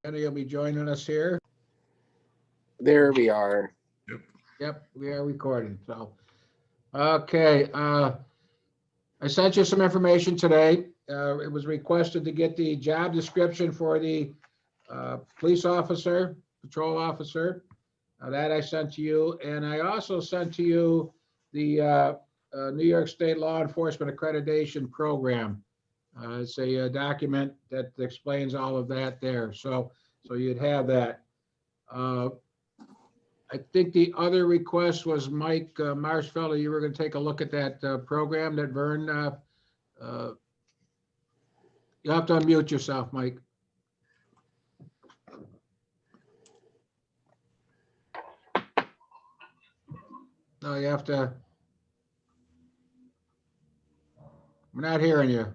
And you'll be joining us here. There we are. Yep, we are recording. So, okay. I sent you some information today. It was requested to get the job description for the police officer, patrol officer. That I sent to you. And I also sent to you the New York State Law Enforcement Accreditation Program. It's a document that explains all of that there. So you'd have that. I think the other request was Mike Marshfellow, you were going to take a look at that program that Vern, you'll have to unmute yourself, Mike. No, you have to. We're not hearing you.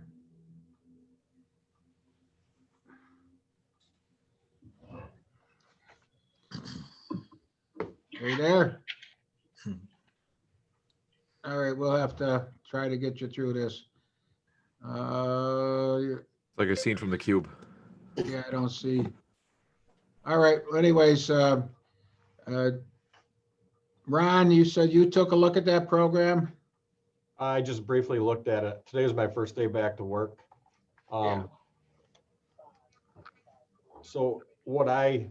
Are you there? All right, we'll have to try to get you through this. It's like a scene from The Cube. Yeah, I don't see. All right, well, anyways, Ron, you said you took a look at that program? I just briefly looked at it. Today was my first day back to work. Yeah. So what I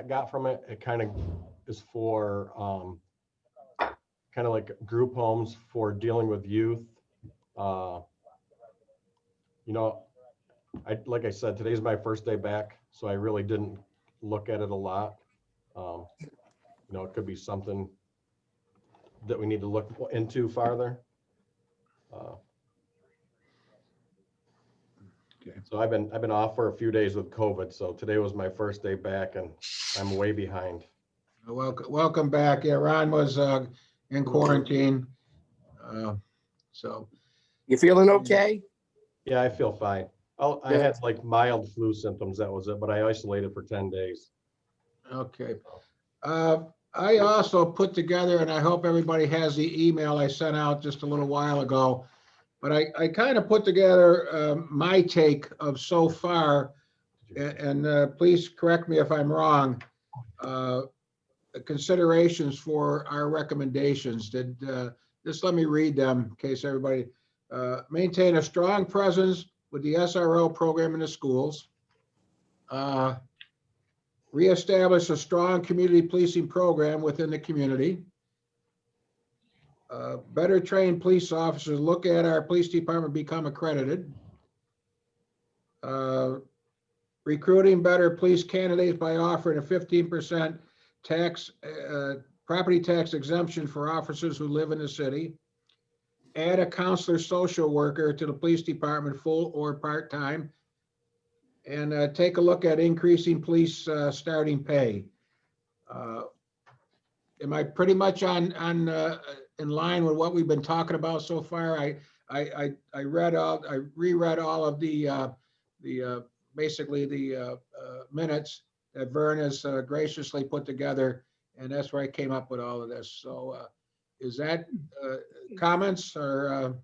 got from it, it kind of is for kind of like group homes for dealing with youth. You know, like I said, today's my first day back, so I really didn't look at it a lot. You know, it could be something that we need to look into farther. Okay. So I've been off for a few days with COVID, so today was my first day back, and I'm way behind. Welcome back. Yeah, Ron was in quarantine. So You feeling okay? Yeah, I feel fine. I had like mild flu symptoms, that was it, but I isolated for 10 days. okay. I also put together, and I hope everybody has the email I sent out just a little while ago, but I kind of put together my take of so far, and please correct me if I'm wrong, considerations for our recommendations. Just let me read them in case everybody, maintain a strong presence with the SRO program in the schools. Reestablish a strong community policing program within the community. Better trained police officers, look at our police department become accredited. Recruiting better police candidates by offering a 15% tax, property tax exemption for officers who live in the city. Add a counselor social worker to the police department, full or part-time. And take a look at increasing police starting pay. Am I pretty much in line with what we've been talking about so far? I reread all of the basically the minutes that Vern has graciously put together, and that's where I came up with all of this. So is that comments or,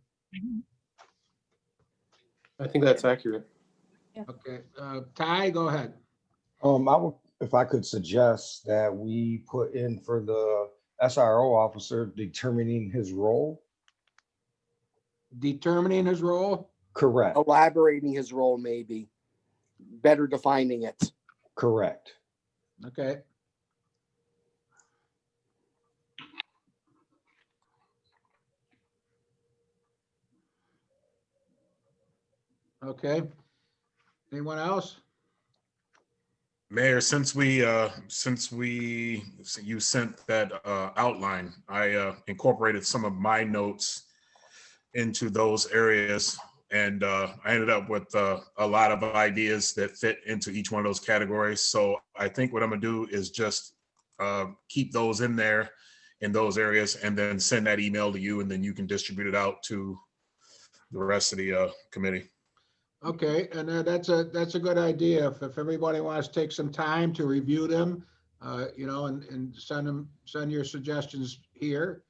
I think that's accurate. okay, Ty, go ahead. I would, if I could suggest that we put in for the SRO officer determining his role. Determining his role? Correct, Elaborating his role, maybe better defining it. correct. Okay. Okay. Anyone else? Mayor, since you sent that outline, I incorporated some of my notes into those areas, and I ended up with a lot of ideas that fit into each one of those categories. So I think what I'm gonna do is just keep those in there in those areas, and then send that email to you, and then you can distribute it out to the rest of the committee. Okay, and that's a good idea. If everybody wants to take some time to review them, and send your suggestions here,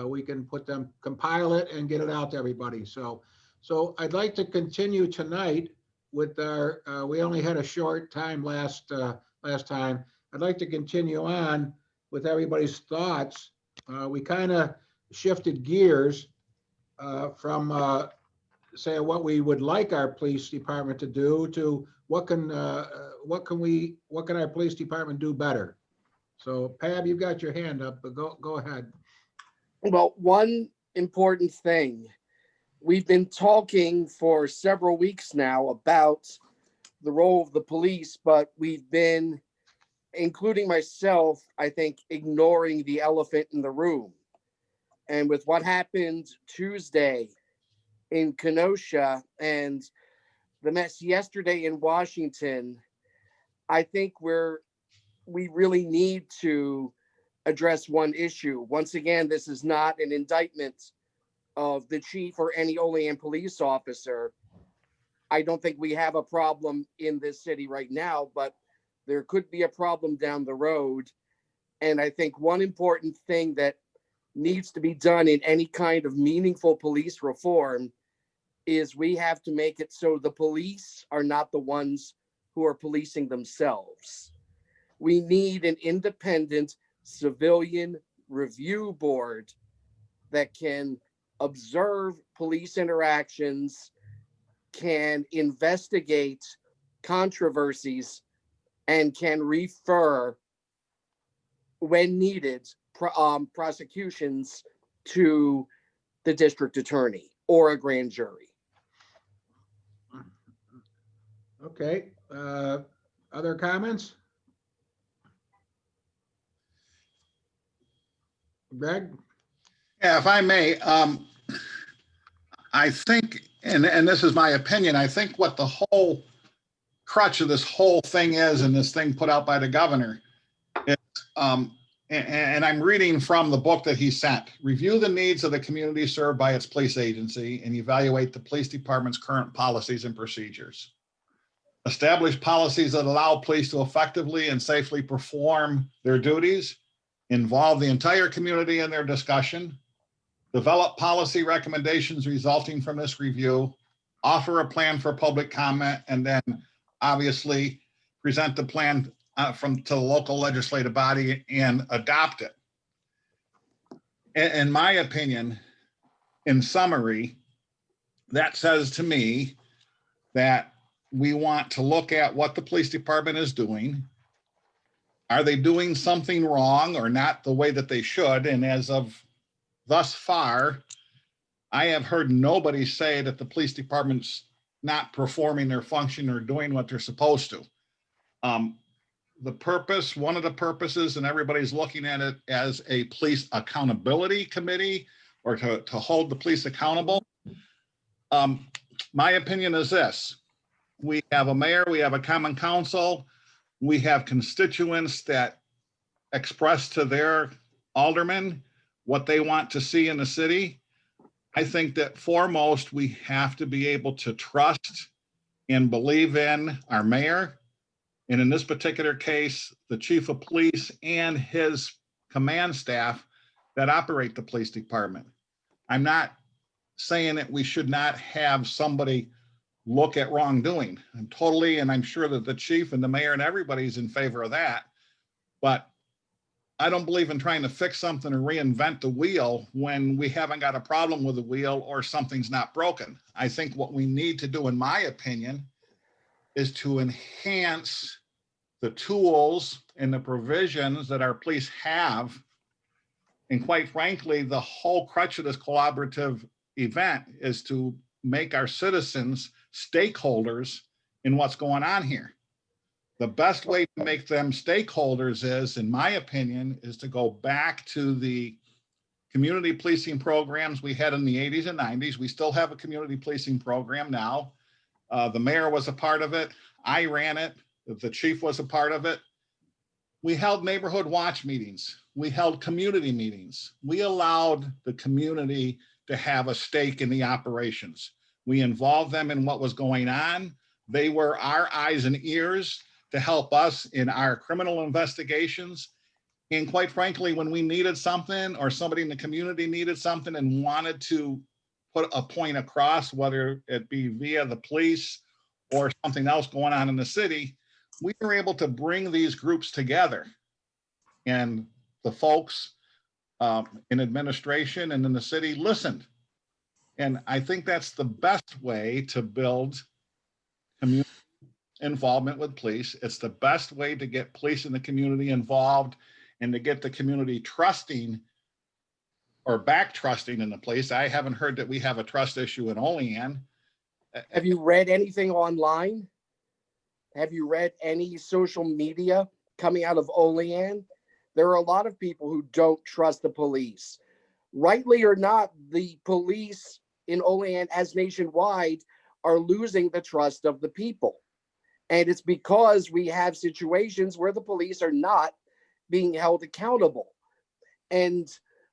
we can put them, compile it and get it out to everybody. So I'd like to continue tonight with our, we only had a short time last time. I'd like to continue on with everybody's thoughts. We kind of shifted gears from say what we would like our police department to do to what can our police department do better? So Pab, you've got your hand up, but go ahead. Well, one important thing, we've been talking for several weeks now about the role of the police, but we've been, including myself, I think, ignoring the elephant in the room. And with what happened Tuesday in Kenosha and the mess yesterday in Washington, I think we really need to address one issue. Once again, this is not an indictment of the chief or any Olean police officer. I don't think we have a problem in this city right now, but there could be a problem down the road. And I think one important thing that needs to be done in any kind of meaningful police reform is we have to make it so the police are not the ones who are policing themselves. We need an independent civilian review board that can observe police interactions, can investigate controversies, and can refer, when needed, prosecutions to the district attorney or a grand jury. Okay, other comments? Greg? Yeah, if I may, I think, and this is my opinion, I think what the whole crutch of this whole thing is, and this thing put out by the governor, is, and I'm reading from the book that he sent, review the needs of the community served by its police agency and evaluate the police department's current policies and procedures. Establish policies that allow police to effectively and safely perform their duties, involve the entire community in their discussion, develop policy recommendations resulting from this review, offer a plan for public comment, and then obviously present the plan to the local legislative body and adopt it. In my opinion, in summary, that says to me that we want to look at what the police department is doing. Are they doing something wrong or not the way that they should? And as of thus far, I have heard nobody say that the police department's not performing their function or doing what they're supposed to. The purpose, one of the purposes, and everybody's looking at it as a police accountability committee or to hold the police accountable. My opinion is this: we have a mayor, we have a common council, we have constituents that express to their aldermen what they want to see in the city. I think that foremost, we have to be able to trust and believe in our mayor, and in this particular case, the chief of police and his command staff that operate the police department. I'm not saying that we should not have somebody look at wrongdoing. I'm totally, and I'm sure that the chief and the mayor and everybody's in favor of that. But I don't believe in trying to fix something or reinvent the wheel when we haven't got a problem with the wheel or something's not broken. I think what we need to do, in my opinion, is to enhance the tools and the provisions that our police have. And quite frankly, the whole crutch of this collaborative event is to make our citizens stakeholders in what's going on here. The best way to make them stakeholders is, in my opinion, is to go back to the community policing programs we had in the 80s and 90s. We still have a community policing program now. The mayor was a part of it. I ran it. The chief was a part of it. We held neighborhood watch meetings. We held community meetings. We allowed the community to have a stake in the operations. We involved them in what was going on. They were our eyes and ears to help us in our criminal investigations. And quite frankly, when we needed something or somebody in the community needed something and wanted to put a point across, whether it be via the police or something else going on in the city, we were able to bring these groups together. And the folks in administration and in the city listened. And I think that's the best way to build community involvement with police. It's the best way to get police in the community involved and to get the community trusting or back trusting in the police. I haven't heard that we have a trust issue in Olean. Have you read anything online? Have you read any social media coming out of Olean? There are a lot of people who don't trust the police. Rightly or not, the police in Olean, as nationwide, are losing the trust of the people. And it's because we have situations where the police are not being held accountable. And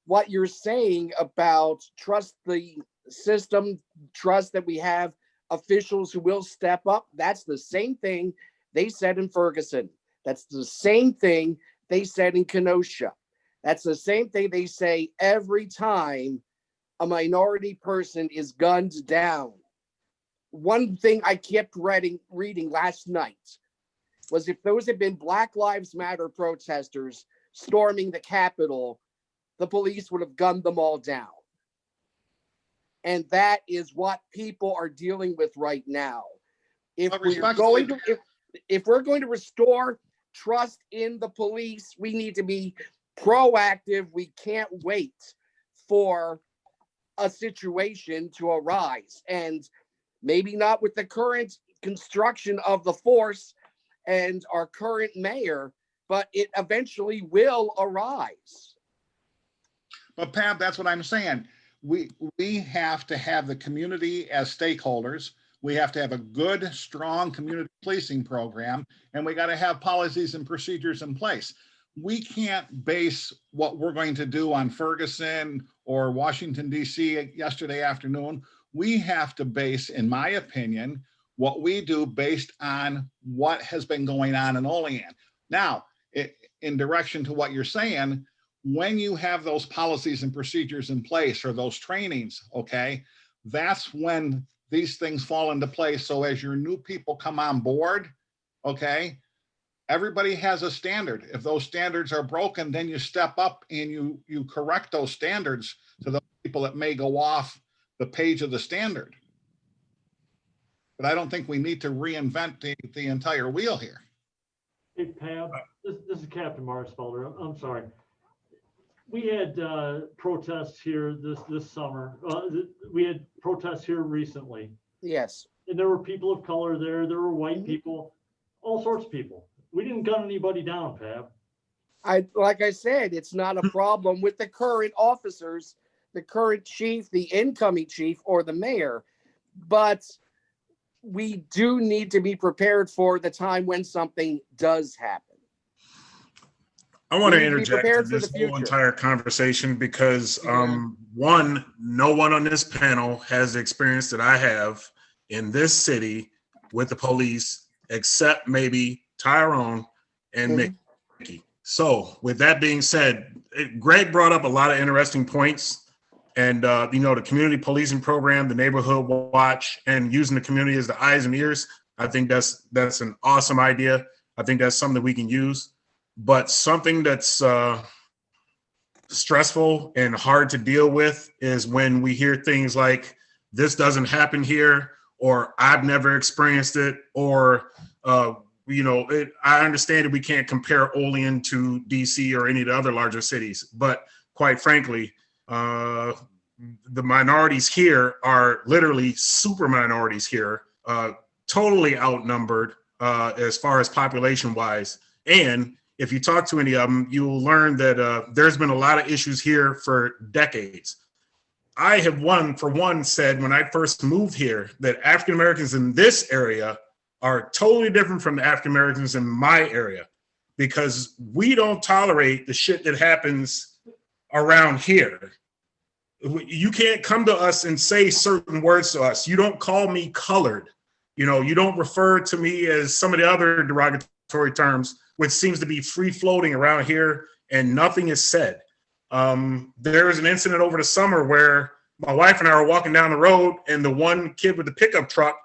what you're saying about trust the system, trust that we have officials who will step up, that's the same thing they said in Ferguson. That's the same thing they said in Kenosha. That's the same thing they say every time a minority person is gunned down. One thing I kept reading last night was if those had been Black Lives Matter protesters storming the Capitol, the police would have gunned them all down. And that is what people are dealing with right now. If we're going to restore trust in the police, we need to be proactive. We can't wait for a situation to arise. And maybe not with the current construction of the force and our current mayor, but it eventually will arise. But Pam, that's what I'm saying. We have to have the community as stakeholders. We have to have a good, strong community policing program, and we got to have policies and procedures in place. We can't base what we're going to do on Ferguson or Washington, D.C. yesterday afternoon. We have to base, in my opinion, what we do based on what has been going on in Olean. Now, in direction to what you're saying, when you have those policies and procedures in place or those trainings, okay, that's when these things fall into place. So as your new people come on board, okay, everybody has a standard. If those standards are broken, then you step up and you correct those standards to those people that may go off the page of the standard. But I don't think we need to reinvent the entire wheel here. Hey, Pam, this is Captain Marsfelder. I'm sorry. We had protests here this summer. We had protests here recently. Yes. And there were people of color there. There were white people, all sorts of people. We didn't gun anybody down, Pam. Like I said, it's not a problem with the current officers, the current chief, the incoming chief, or the mayor. But we do need to be prepared for the time when something does happen. I want We to need to be interject prepared in for this the whole future. entire conversation because one, no one on this panel has the experience that I have in this city with the police, except maybe Tyrone and Mhm. Mickey. So with that being said, Greg brought up a lot of interesting points. And, the community policing program, the neighborhood watch, and using the community as the eyes and ears, I think that's an awesome idea. I think that's something that we can use. But something that's stressful and hard to deal with is when we hear things like, this doesn't happen here, or I've never experienced it, or, I understand that we can't compare Olean to DC or any of the other larger cities, but quite frankly, the minorities here are literally super minorities here, totally outnumbered as far as population wise. And if you talk to any of them, you will learn that there's been a lot of issues here for decades. I have said when I first moved here that African Americans in this area are totally different from the African Americans in my area, because we don't tolerate the shit that happens around here. You can't come to us and say certain words to us. You don't call me colored. You don't refer to me as some of the other derogatory terms, which seems to be free floating around here and nothing is said. There was an incident over the summer where my wife and I were walking down the road and the one kid with the pickup truck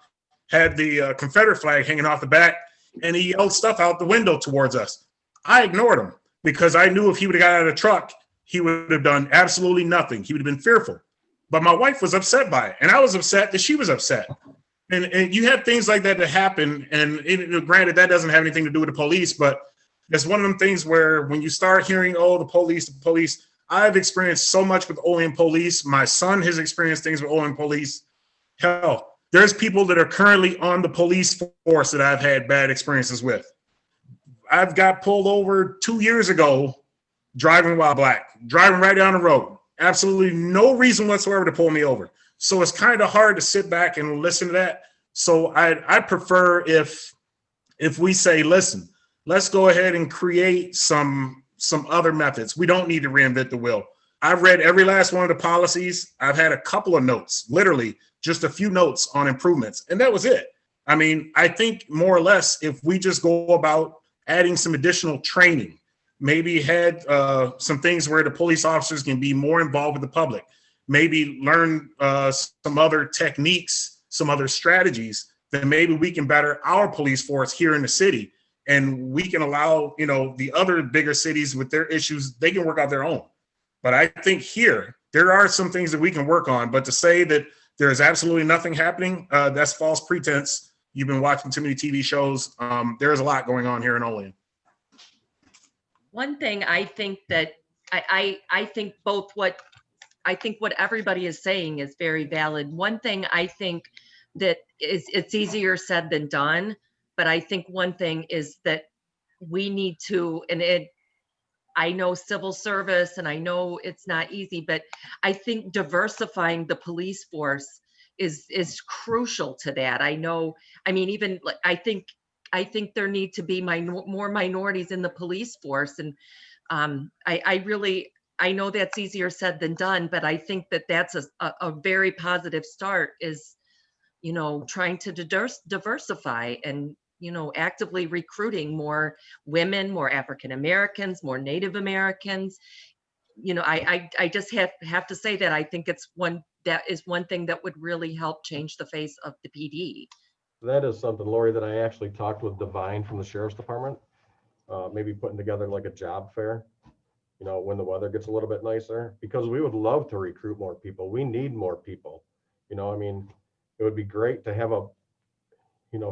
had the Confederate flag hanging off the back, and he yelled stuff out the window towards us. I ignored him because I knew if he would have got out of the truck, he would have done absolutely nothing. He would have been fearful. But my wife was upset by it, and I was upset that she was upset. And you have things like that happen, and granted, that doesn't have anything to do with the police, but it's one of them things where when you start hearing, oh, the police, I've experienced so much with Olean police. My son has experienced things with Olean police. Hell, there's people that are currently on the police force that I've had bad experiences with. I've got pulled over 2 years ago driving while black, driving right down the road. Absolutely no reason whatsoever to pull me over. So it's kind of hard to sit back and listen to that. So I prefer if we say, listen, let's go ahead and create some other methods. We don't need to reinvent the wheel. I've read every last one of the policies. I've had a couple of notes, literally just a few notes on improvements, and that was it. I mean, I think more or less if we just go about adding some additional training, maybe had some things where the police officers can be more involved with the public, maybe learn some other techniques, some other strategies, then maybe we can better our police force here in the city. And we can allow, the other bigger cities with their issues, they can work out their own. But I think here, there are some things that we can work on. But to say that there is absolutely nothing happening, that's false pretense. You've been watching too many TV shows. There is a lot going on here in Olean. One thing I think that I think what everybody is saying is very valid. One thing I think that it's easier said than done, but I think one thing is that we need to, I know civil service and I know it's not easy, but I think diversifying the police force is crucial to that. I think there need to be more minorities in the police force. And I know that's easier said than done, but I think that that's a very positive start is, trying to diversify and, actively recruiting more women, more African Americans, more Native Americans. I just have to say that I think that is one thing that would really help change the face of the PD. That is something, Lori, that I actually talked with Divine from the Sheriff's Department, maybe putting together like a job fair, when the weather gets a little bit nicer, because we would love to recruit more people. We need more people. It would be great to have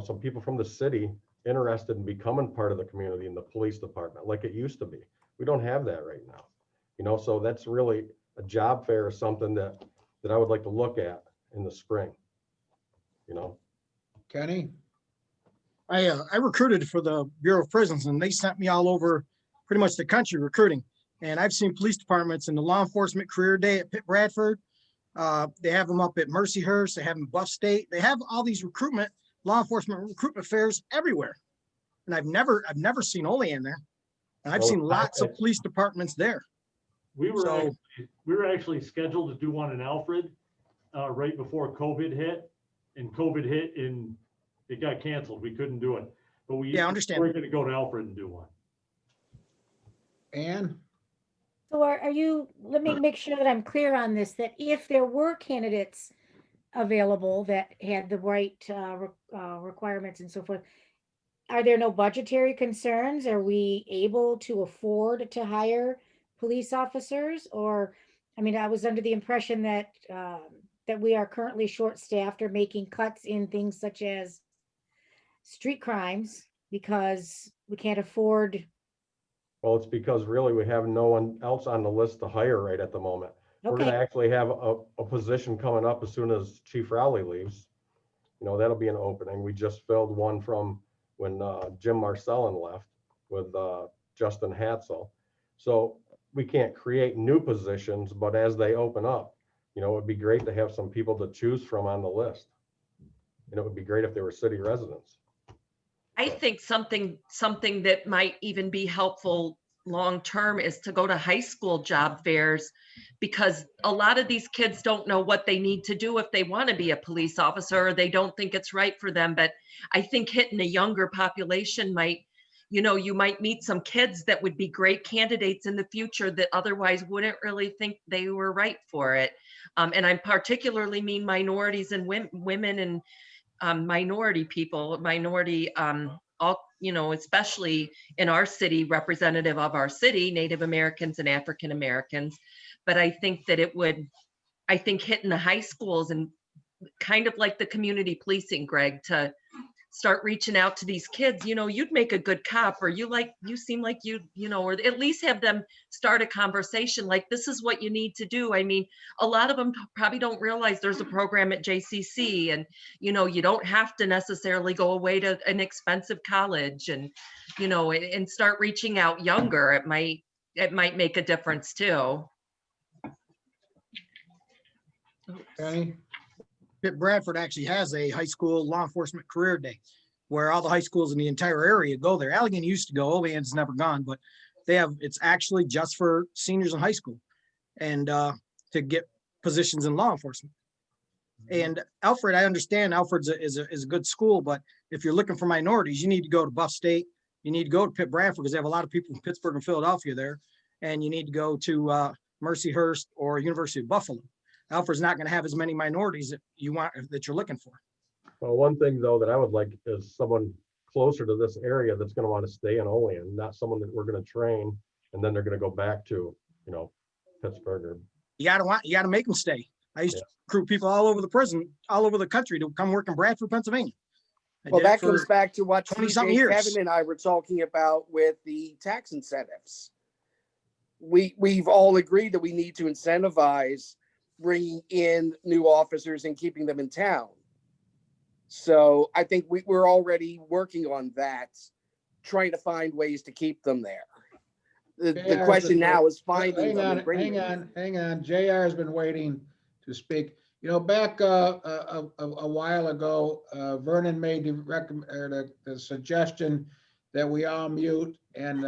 some people from the city interested in becoming part of the community in the police department like it used to be. We don't have that right now, so that's really a job fair or something that I would like to look at in the spring, Kenny? I recruited for the Bureau of Prisons, and they sent me all over pretty much the country recruiting. And I've seen police departments in the law enforcement career day at Pitt Bradford. They have them up at Mercyhurst. They have them in Buff State. They have all these law enforcement recruitment fairs everywhere. And I've never seen Olean there. And I've seen lots of police departments there. We were actually scheduled to do one in Alfred right before COVID hit, and COVID hit in It got canceled. We couldn't do it. But we Yeah, I understand. we're gonna go to Alfred and do one. Ann? So are you, let me make sure that I'm clear on this, that if there were candidates available that had the right requirements and so forth, are there no budgetary concerns? Are we able to afford to hire police officers? Or, I mean, I was under the impression that that we are currently short-staffed or making cuts in things such as street crimes because we can't afford. Well, it's because really we have no one else on the list to hire right at the moment. We're gonna Okay, actually have a position coming up as soon as Chief Rowley leaves. You know, that'll be an opening. We just filled one from when Jim Marcellin left with Justin Hatzel. So we can't create new positions, but as they open up, you know, it'd be great to have some people to choose from on the list. You know, it would be great if they were city residents. I think something that might even be helpful long-term is to go to high school job fairs, because a lot of these kids don't know what they need to do if they want to be a police officer, or they don't think it's right for them. But I think hitting a younger population might, you know, you might meet some kids that would be great candidates in the future that otherwise wouldn't really think they were right for it. And I particularly mean minorities and women and minority people, all, you know, especially in our city, representative of our city, Native Americans and African Americans. But I think that I think hitting the high schools and kind of like the community policing, Greg, to start reaching out to these kids, you know, you'd make a good cop, or you seem like you know, or at least have them start a conversation like, this is what you need to do. I mean, a lot of them probably don't realize there's a program at JCC, and, you know, you don't have to necessarily go away to an expensive college, and, you know, and start reaching out younger. It might make a difference too. Penny? Pitt Bradford actually has a high school law enforcement career day where all the high schools in the entire area go there. Allegheny used to go, Olean's never gone, but it's actually just for seniors in high school and to get positions in law enforcement. And Alfred, I understand Alfred's is a good school, but if you're looking for minorities, you need to go to Buff State. You need to go to Pitt Bradford because they have a lot of people from Pittsburgh and Philadelphia there. And you need to go to Mercyhurst or University of Buffalo. Alfred's not going to have as many minorities that you're looking for. Well, one thing though that I would like is someone closer to this area that's going to want to stay in Olean, not someone that we're going to train and then they're going to go back to, you know, Pittsburgh. Or You got to make them stay. I used to recruit people all over the prison, all over the country to come work in Bradford, Pennsylvania. Well, that comes back to what 20-something CJ, years. Kevin and I were talking about with the tax incentives. We've all agreed that we need to incentivize bringing in new officers and keeping them in town. So I think we're already working on that, trying to find ways to keep them there. The question now is finding them and bringing them. Hang on. JR has been waiting to speak. You know, back a while ago, Vernon made the suggestion that we all mute and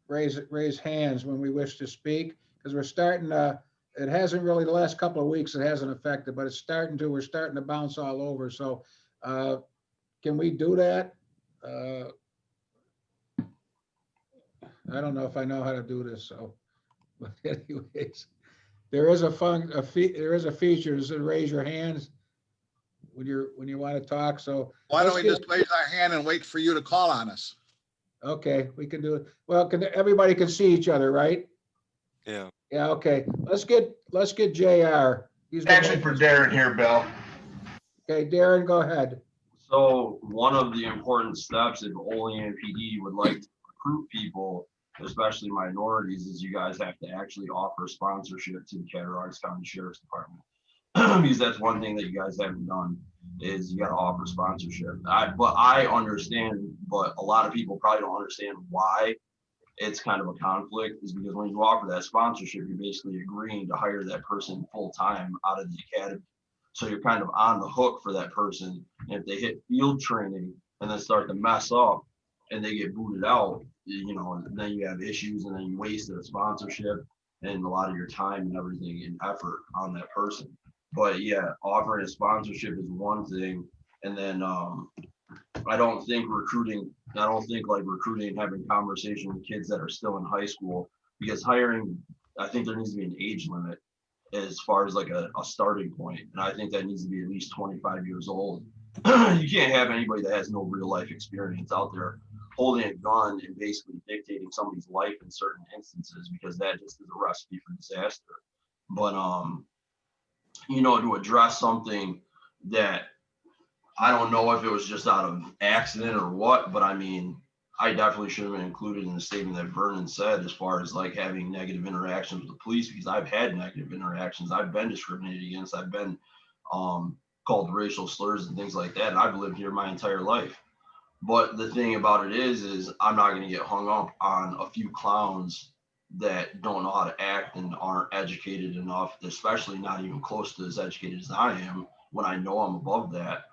raise hands when we wish to speak, because we're starting it hasn't really, the last couple of weeks, it hasn't affected, but we're starting to bounce all over. So can we do that? I don't know if I know how to do this, so, but anyways, there is a feature that says raise your hands when you want to talk. So Why don't we just raise our hand and wait for you to call on us? okay, we can do it. Well, everybody can see each other, right? Yeah. Yeah, okay. Let's get JR. He's Actually for Darren here, Bill. Okay, Darren, go ahead. So one of the important steps if Olean PD would like to recruit people, especially minorities, is you guys have to actually offer sponsorship to the Cattaraugus County Sheriff's Department. Because that's one thing that you guys haven't done, is you got to offer sponsorship. I understand, but a lot of people probably don't understand why it's kind of a conflict, is because when you offer that sponsorship, you're basically agreeing to hire that person full time out of the academy. So you're kind of on the hook for that person. And if they hit field training and then start to mess up and they get booted out, you know, and then you have issues, and then you wasted a sponsorship and a lot of your time and everything and effort on that person. But yeah, offering a sponsorship is one thing. And then I don't think like recruiting and having conversation with kids that are still in high school, because hiring, I think there needs to be an age limit as far as like a starting point. And I think that needs to be at least 25 years old. You can't have anybody that has no real life experience out there holding a gun and basically dictating somebody's life in certain instances, because that just is a recipe for disaster. But to address something that I don't know if it was just out of accident or what, but I mean, I definitely should have been included in the statement that Vernon said as far as like having negative interactions with the police, because I've had negative interactions. I've been discriminated against. I've been called racial slurs and things like that. And I've lived here my entire life. But the thing about it is I'm not going to get hung up on a few clowns that don't know how to act and aren't educated enough, especially not even close to as educated as I am, when I know I'm above that.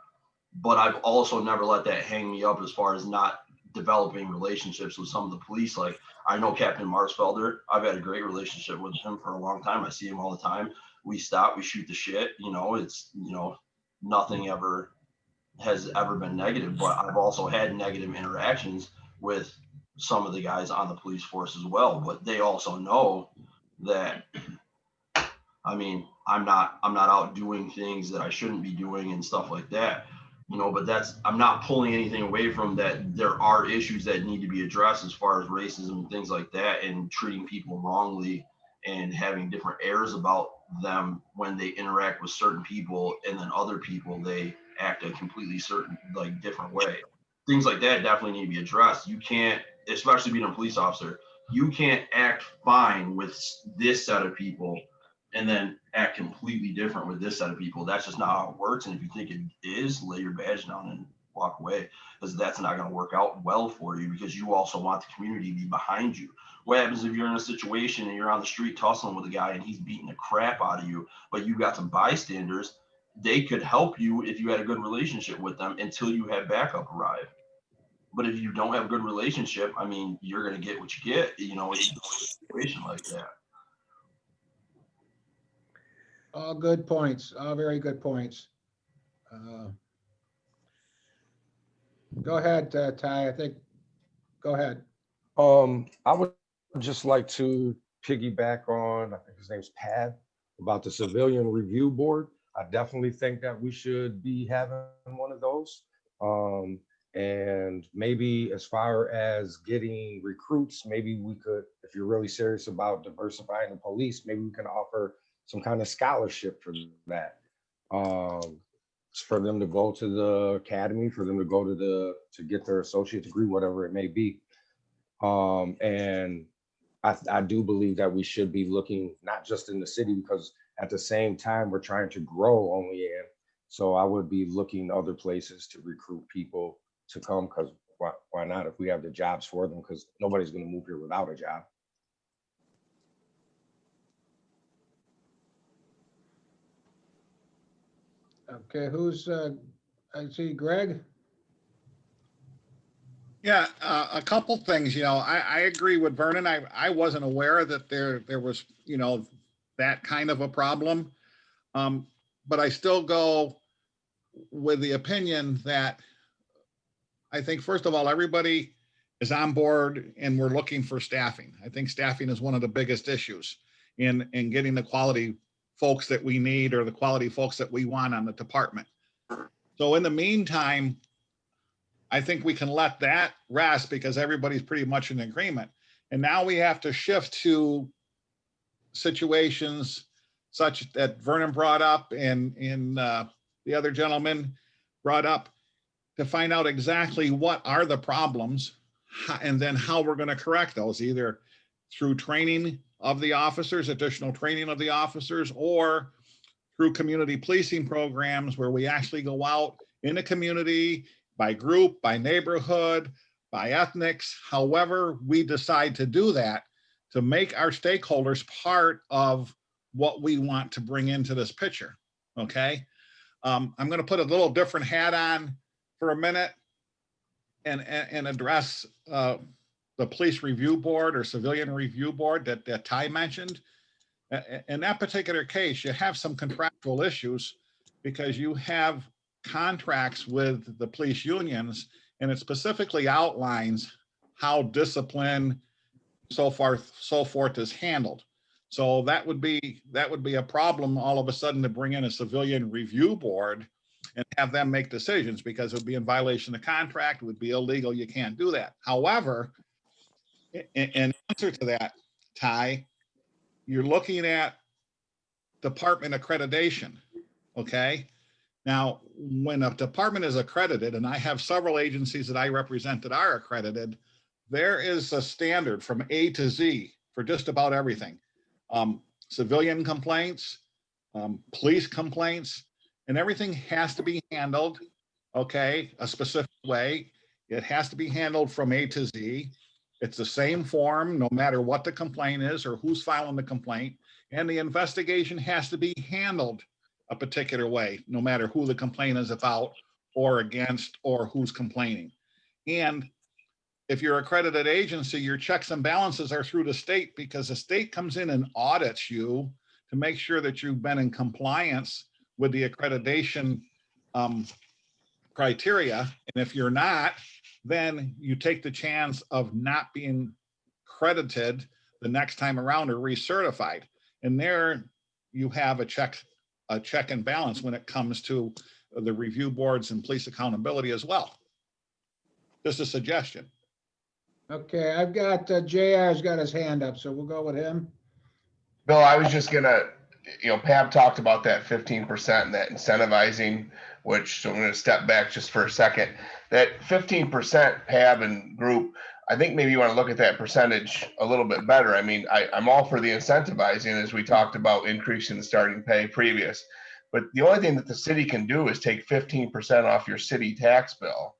But I've also never let that hang me up as far as not developing relationships with some of the police. Like, I know Captain Marsfelder. I've had a great relationship with him for a long time. I see him all the time. We stop, we shoot the shit. It's, nothing ever has ever been negative, but I've also had negative interactions with some of the guys on the police force as well. But they also know that, I mean, I'm not out doing things that I shouldn't be doing and stuff like that. But I'm not pulling anything away from that. There are issues that need to be addressed as far as racism and things like that, and treating people wrongly and having different airs about them when they interact with certain people, and then other people, they act a completely different way. Things like that definitely need to be addressed. You can't, especially being a police officer, you can't act fine with this set of people and then act completely different with this set of people. That's just not how it works. And if you think it is, lay your badge down and walk away, because that's not going to work out well for you, because you also want the community to be behind you. What happens if you're in a situation and you're on the street tussling with a guy and he's beating the crap out of you, but you got some bystanders? They could help you if you had a good relationship with them until you have backup arrive. But if you don't have a good relationship, I mean, you're going to get what you get, in a situation like that. All good points, all very good points. Go ahead, Ty, go ahead. I would just like to piggyback on, I think his name's Pad, about the Civilian Review Board. I definitely think that we should be having one of those. And maybe as far as getting recruits, maybe we could, if you're really serious about diversifying the police, maybe we can offer some kind of scholarship for that. For them to go to the academy, for them to go to get their associate degree, whatever it may be. And I do believe that we should be looking not just in the city, because at the same time we're trying to grow only in. So I would be looking other places to recruit people to come, because why not, if we have the jobs for them, because nobody's going to move here without a job. Okay, who's, I see Greg. Yeah, a couple things, I agree with Vernon. I wasn't aware that there was, that kind of a problem. But I still go with the opinion that I think, first of all, everybody is on board and we're looking for staffing. I think staffing is one of the biggest issues in getting the quality folks that we need, or the quality folks that we want on the department. So in the meantime, I think we can let that rest, because everybody's pretty much in agreement. And now we have to shift to situations such that Vernon brought up and the other gentleman brought up, to find out exactly what are the problems and then how we're going to correct those, either through training of the officers, additional training of the officers, or through community policing programs where we actually go out in a community by group, by neighborhood, by ethnics, however we decide to do that, to make our stakeholders part of what we want to bring into this picture. Okay. I'm going to put a little different hat on for a minute and address the police review board or civilian review board that Ty mentioned. In that particular case, you have some contractual issues, because you have contracts with the police unions, and it specifically outlines how discipline, so forth is handled. So that would be a problem all of a sudden to bring in a civilian review board and have them make decisions, because it would be in violation of contract, it would be illegal, you can't do that. However, in answer to that, Ty, you're looking at department accreditation, okay? Now, when a department is accredited, and I have several agencies that I represent that are accredited, there is a standard from A to Z for just about everything. Civilian complaints, police complaints, and everything has to be handled, okay, a specific way. It has to be handled from A to Z. It's the same form, no matter what the complaint is or who's filing the complaint. And the investigation has to be handled a particular way, no matter who the complaint is about or against or who's complaining. And if you're an accredited agency, your checks and balances are through the state, because the state comes in and audits you to make sure that you've been in compliance with the accreditation criteria. And if you're not, then you take the chance of not being credited the next time around or recertified. And there you have a check and balance when it comes to the review boards and police accountability as well. Just a suggestion. Okay, I've got, JR's got his hand up, so we'll go with him. Bill, I was just gonna, Pab talked about that 15% and that incentivizing, which, so I'm gonna step back just for a second. That 15% Pab and group, I think maybe you want to look at that percentage a little bit better. I mean, I'm all for the incentivizing, as we talked about increasing the starting pay previous, but the only thing that the city can do is take 15% off your city tax bill.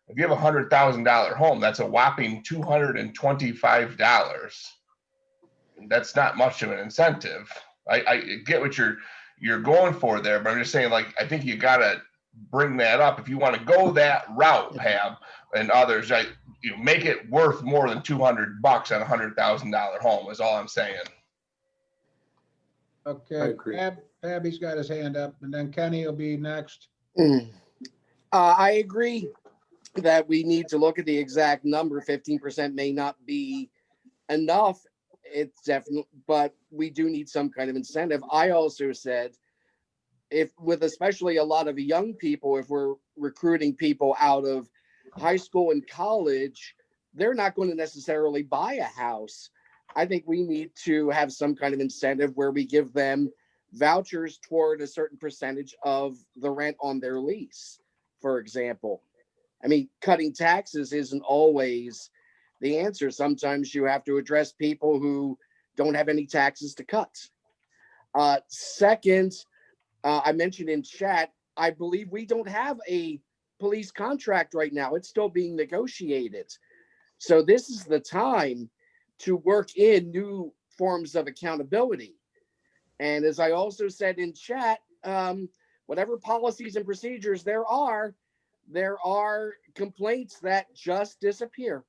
If you have a $100,000 home, that's a whopping $225. That's not much of an incentive. I get what you're going for there, but I'm just saying, like, I think you gotta bring that up if you want to go that route, Pab and others. Make it worth more than $200 on a $100,000 home is all I'm saying. Okay, Pabby's got his hand up, and then Kenny will be next. I agree that we need to look at the exact number. 15% may not be enough. It's definitely, but we do need some kind of incentive. I also said, if with especially a lot of young people, if we're recruiting people out of high school and college, they're not going to necessarily buy a house. I think we need to have some kind of incentive where we give them vouchers toward a certain percentage of the rent on their lease, for example. I mean, cutting taxes isn't always the answer. Sometimes you have to address people who don't have any taxes to cut. Second, I mentioned in chat, I believe we don't have a police contract right now. It's still being negotiated. So this is the time to work in new forms of accountability. And as I also said in chat, whatever policies and procedures there are complaints that just disappear.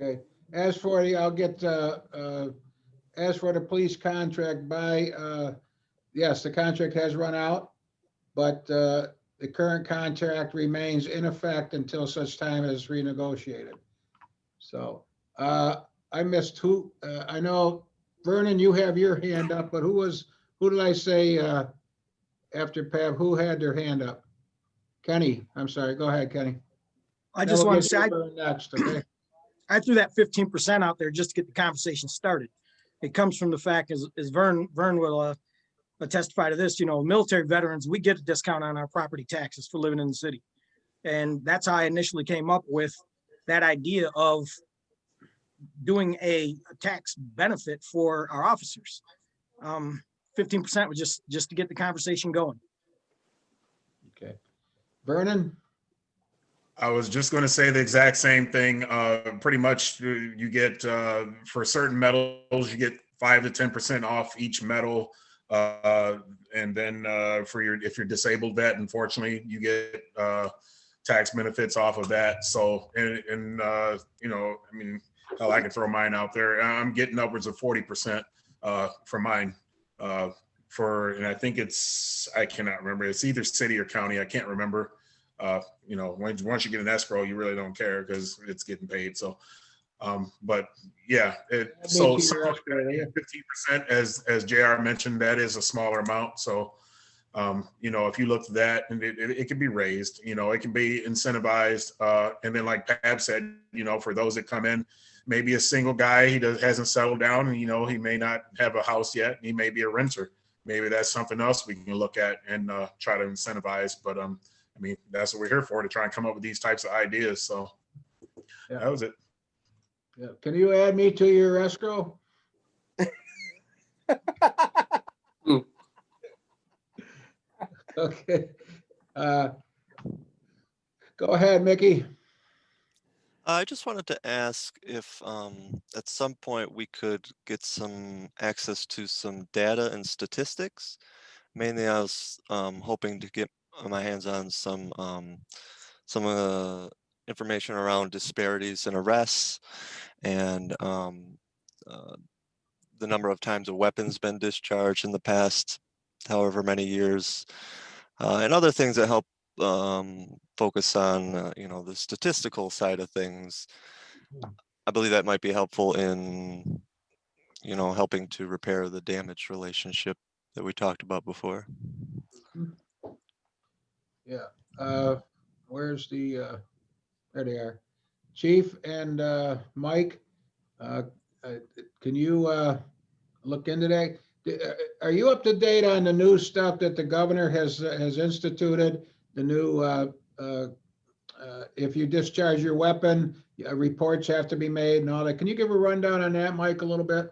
Okay, as for the, I'll get, as for the police contract yes, the contract has run out, but the current contract remains in effect until such time as renegotiated. So I missed who, I know, Vernon, you have your hand up, but who did I say after Pab, who had their hand up? Kenny, I'm sorry, go ahead, Kenny. I just want to say, next, okay? I threw that 15% out there just to get the conversation started. It comes from the fact, as Vern will testify to this, military veterans, we get a discount on our property taxes for living in the city. And that's how I initially came up with that idea of doing a tax benefit for our officers. 15% was just to get the conversation going. Okay. Vernon? I was just going to say the exact same thing. Pretty much you get, for certain metals, you get 5 to 10% off each metal. And then if you're disabled vet, unfortunately, you get tax benefits off of that. So, I mean, hell, I can throw mine out there. I'm getting upwards of 40% for mine for, and I think I cannot remember. It's either city or county. I can't remember. You know, once you get an escrow, you really don't care because it's getting paid. So, but yeah, so 15%, as JR mentioned, that is a smaller amount. So, you know, if you look at that, and it can be raised, you know, it can be incentivized. And then like Pab said, you know, for those that come in, maybe a single guy, hasn't settled down, and, you know, he may not have a house yet. He may be a renter. Maybe that's something else we can look at and try to incentivize. But I mean, that's what we're here for, to try and come up with these types of ideas. So Yeah. that was it. Yeah. Can you add me to your escrow? Okay. Go ahead, Mickey. I just wanted to ask if at some point we could get some access to some data and statistics. Mainly I was hoping to get my hands on some information around disparities in arrests and the number of times a weapon's been discharged in the past however many years, and other things that help focus on you know, the statistical side of things. I believe that might be helpful in, you know, helping to repair the damaged relationship that we talked about before. Yeah. Where's the, there they are. Chief and Mike, can you look into that? Are you up to date on the new stuff that the governor has instituted? The new, if you discharge your weapon, reports have to be made and all that. Can you give a rundown on that, Mike, a little bit?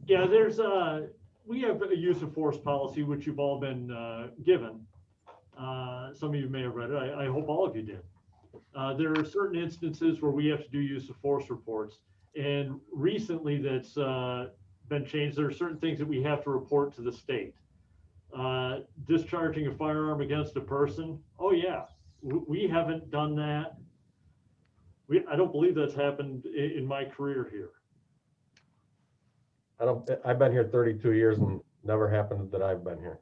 Yeah, we have a use of force policy, which you've all been given. Some of you may have read it. I hope all of you did. There are certain instances where we have to do use of force reports. And recently that's been changed. There are certain things that we have to report to the state. Discharging a firearm against a person. Oh yeah, we haven't done that. I don't believe that's happened in my career here. I've been here 32 years and never happened that I've been here.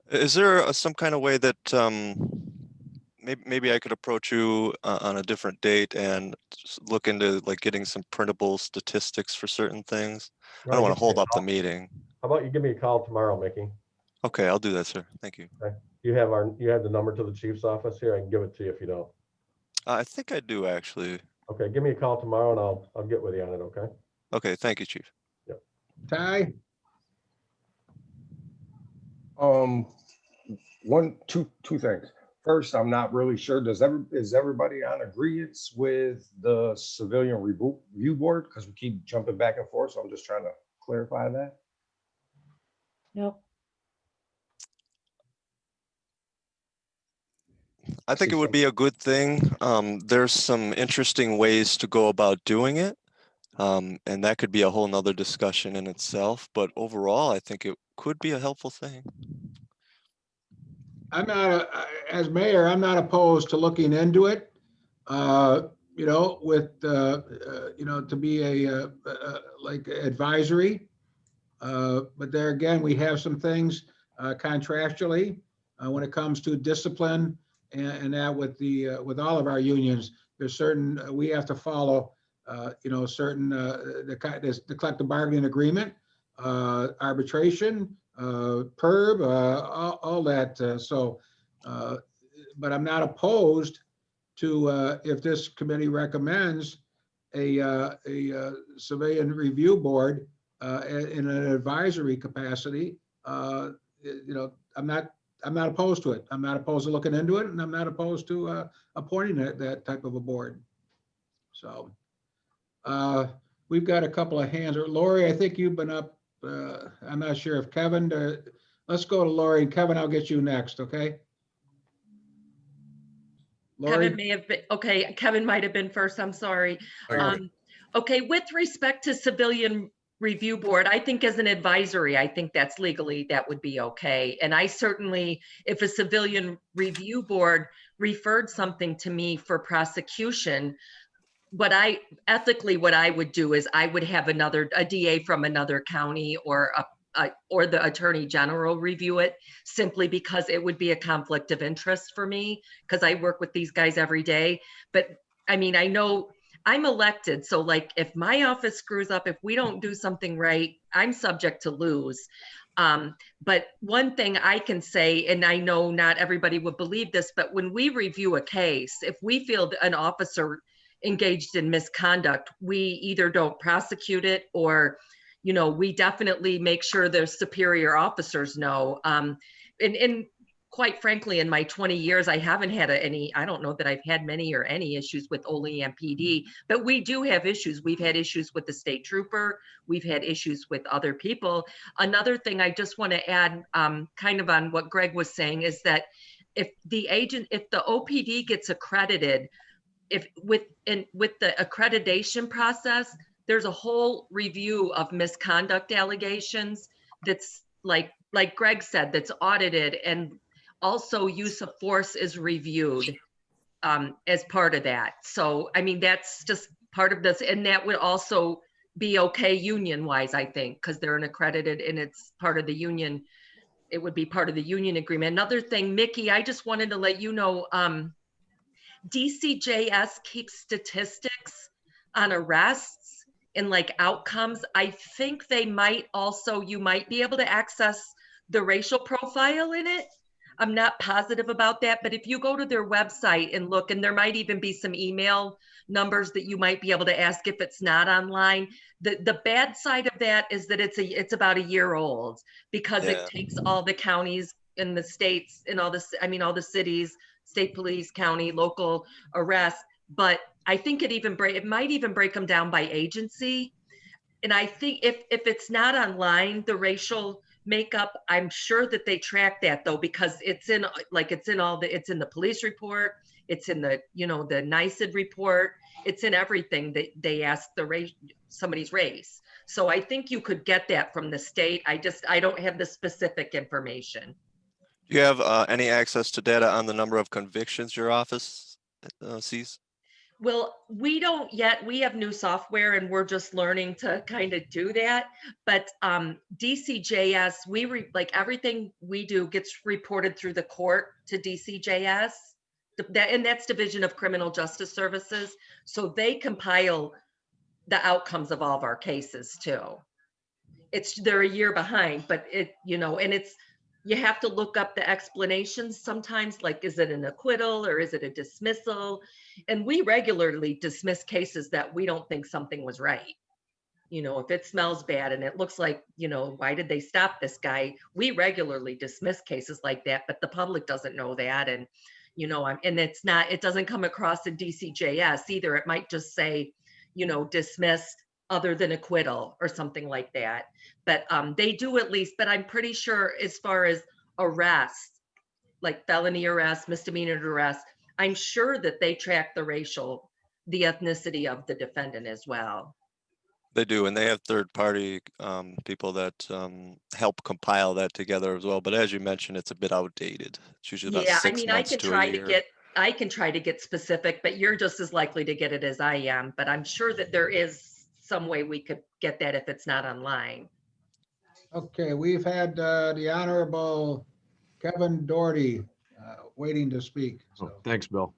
Is there some kind of way that maybe I could approach you on a different date and just look into like getting some printable statistics for certain things? I don't want to hold up the meeting. How about you give me a call tomorrow, Mickey? Okay, I'll do that, sir. Thank you. Okay. You have the number to the chief's office here. I can give it to you if you don't. I think I do actually. Okay, give me a call tomorrow and I'll get with you on it. Okay. Okay, thank you, Chief. Yep. Ty? Two things. First, I'm not really sure. Is everybody on agreement with the civilian review board? Because we keep jumping back and forth, so I'm just trying to clarify that. No. I think it would be a good thing. There's some interesting ways to go about doing it. And that could be a whole nother discussion in itself. But overall, I think it could be a helpful thing. As mayor, I'm not opposed to looking into it. You know, with, you know, to be like advisory. But there again, we have some things contractually when it comes to discipline and that with all of our unions, there's certain, we have to follow, you know, certain, the collective bargaining agreement, arbitration, PERB, all that. But I'm not opposed to, if this committee recommends a civilian review board in an advisory capacity, you know, I'm not opposed to it. I'm not opposed to looking into it, and I'm not opposed to appointing that type of a board. So we've got a couple of hands. Lori, I think you've been up. I'm not sure if Kevin, let's go to Lori, and Kevin, I'll get you next, okay? Lori? Kevin may have been, okay, Kevin might have been first, I'm sorry. Okay, with respect to civilian review board, I think as an advisory, I think that's legally, that would be okay. And I certainly, if a civilian review board referred something to me for prosecution, ethically, what I would do is I would have a DA from another county or or the attorney general review it, simply because it would be a conflict of interest for me, because I work with these guys every day. But I mean, I know I'm elected, so like if my office screws up, if we don't do something right, I'm subject to lose. But one thing I can say, and I know not everybody would believe this, but when we review a case, if we feel that an officer engaged in misconduct, we either don't prosecute it, or we definitely make sure the superior officers know. And quite frankly, in my 20 years, I haven't had I don't know that I've had many or any issues with Olean PD, but we do have issues. We've had issues with the state trooper. We've had issues with other people. Another thing I just want to add, kind of on what Greg was saying, is that if the OPD gets accredited, with the accreditation process, there's a whole review of misconduct allegations that's like Greg said, that's audited, and also use of force is reviewed as part of that. So, I mean, that's just part of this, and that would also be okay union wise, I think, because they're an accredited and it's part of the union. It would be part of the union agreement. Another thing, Mickey, I just wanted to let you know, DCJS keeps statistics on arrests and like outcomes. I think they might also, you might be able to access the racial profile in it. I'm not positive about that, but if you go to their website and look, and there might even be some email numbers that you might be able to ask if it's not online. The bad side of that is that it's about a year old, because it takes all the counties in the states and all the cities, state police, county, local arrests. But I think it might even break them down by agency. And I think if it's not online, the racial makeup, I'm sure that they track that though, because it's in the police report, it's in the the NICID report, it's in everything that they ask somebody's race. So I think you could get that from the state. I don't have the specific information. Do you have any access to data on the number of convictions your office sees? Well, we don't yet. We have new software and we're just learning to kind of do that. But DCJS, like everything we do gets reported through the court to DCJS. And that's Division of Criminal Justice Services. So they compile the outcomes of all of our cases too. They're a year behind, but you have to look up the explanations sometimes, like, is it an acquittal or is it a dismissal? And we regularly dismiss cases that we don't think something was right. If it smells bad and it looks like, why did they stop this guy? We regularly dismiss cases like that, but the public doesn't know that. And, and it doesn't come across in DCJS either. It might just say, dismissed other than acquittal or something like that. But they do at least, but I'm pretty sure as far as arrests, like felony arrests, misdemeanor arrests, I'm sure that they track the ethnicity of the defendant as well. They do, and they have third-party people that help compile that together as well. But as you mentioned, it's a bit outdated. It's usually about 6 months to a year. I can try to get specific, but you're just as likely to get it as I am. But I'm sure that there is some way we could get that if it's not online. Okay, we've had the Honorable Kevin Doherty waiting to speak. So. Thanks, Bill.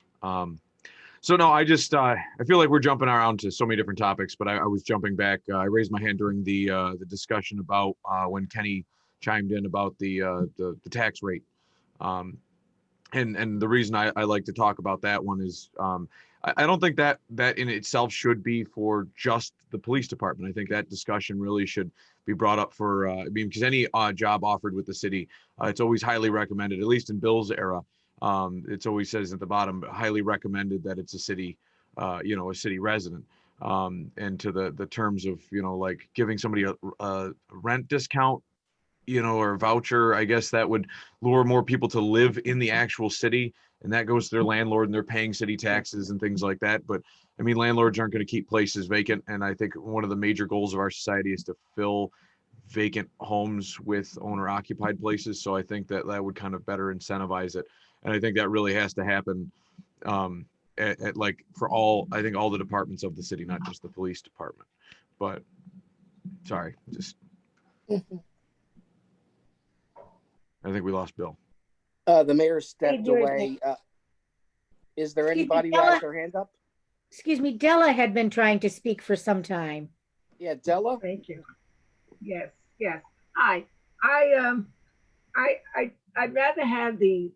So no, I just I feel like we're jumping around to so many different topics, but I was jumping back. I raised my hand during the discussion about when Kenny chimed in about the tax rate, and the reason I like to talk about that one is I don't think that in itself should be for just the police department. I think that discussion really should be brought up for because any job offered with the city, it's always highly recommended, at least in Bill's era. It's always says at the bottom, highly recommended that it's a city, a city resident. And to the terms of, like giving somebody a rent discount, or a voucher, I guess that would lure more people to live in the actual city, and that goes to their landlord and they're paying city taxes and things like that. But I mean, landlords aren't going to keep places vacant. And I think one of the major goals of our society is to fill vacant homes with owner occupied places. So I think that would kind of better incentivize it. And I think that really has to happen at like for all, I think all the departments of the city, not just the police department. But sorry, just I think we lost Bill. The mayor stepped Hey, away. Is there Excuse me, anybody who Della. has their hand up? Excuse me, Della had been trying to speak for some time. Yeah, Della? Thank you. Yes, yes. Hi. I'd rather have the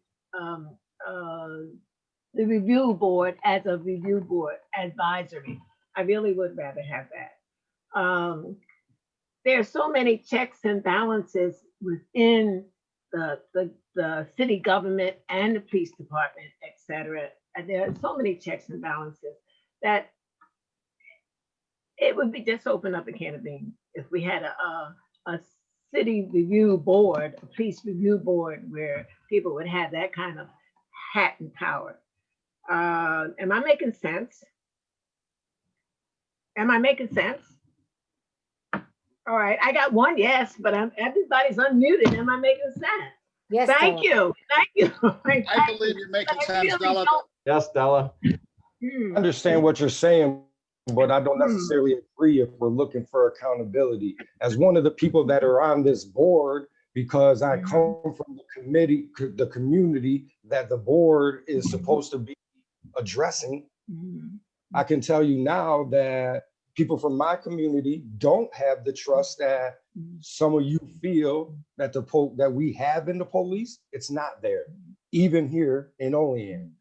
review board as a review board advisory. I really would rather have that. There are so many checks and balances within the city government and the police department, et cetera. And there are so many checks and balances that it would be just open up a can of beans if we had a city review board, a police review board, where people would have that kind of hat and power. Am I making sense? Am I making sense? All right, I got one yes, but everybody's unmuted. Am I making sense? Yes. Thank you. Thank you. I believe you're making sense, Della. Yes, Della. I understand what you're saying, but I don't necessarily agree if we're looking for accountability. As one of the people that are on this board, because I come from the community that the board is supposed to be addressing, I can tell you now that people from my community don't have the trust that some of you feel that that we have in the police. It's not there, even here in Olean.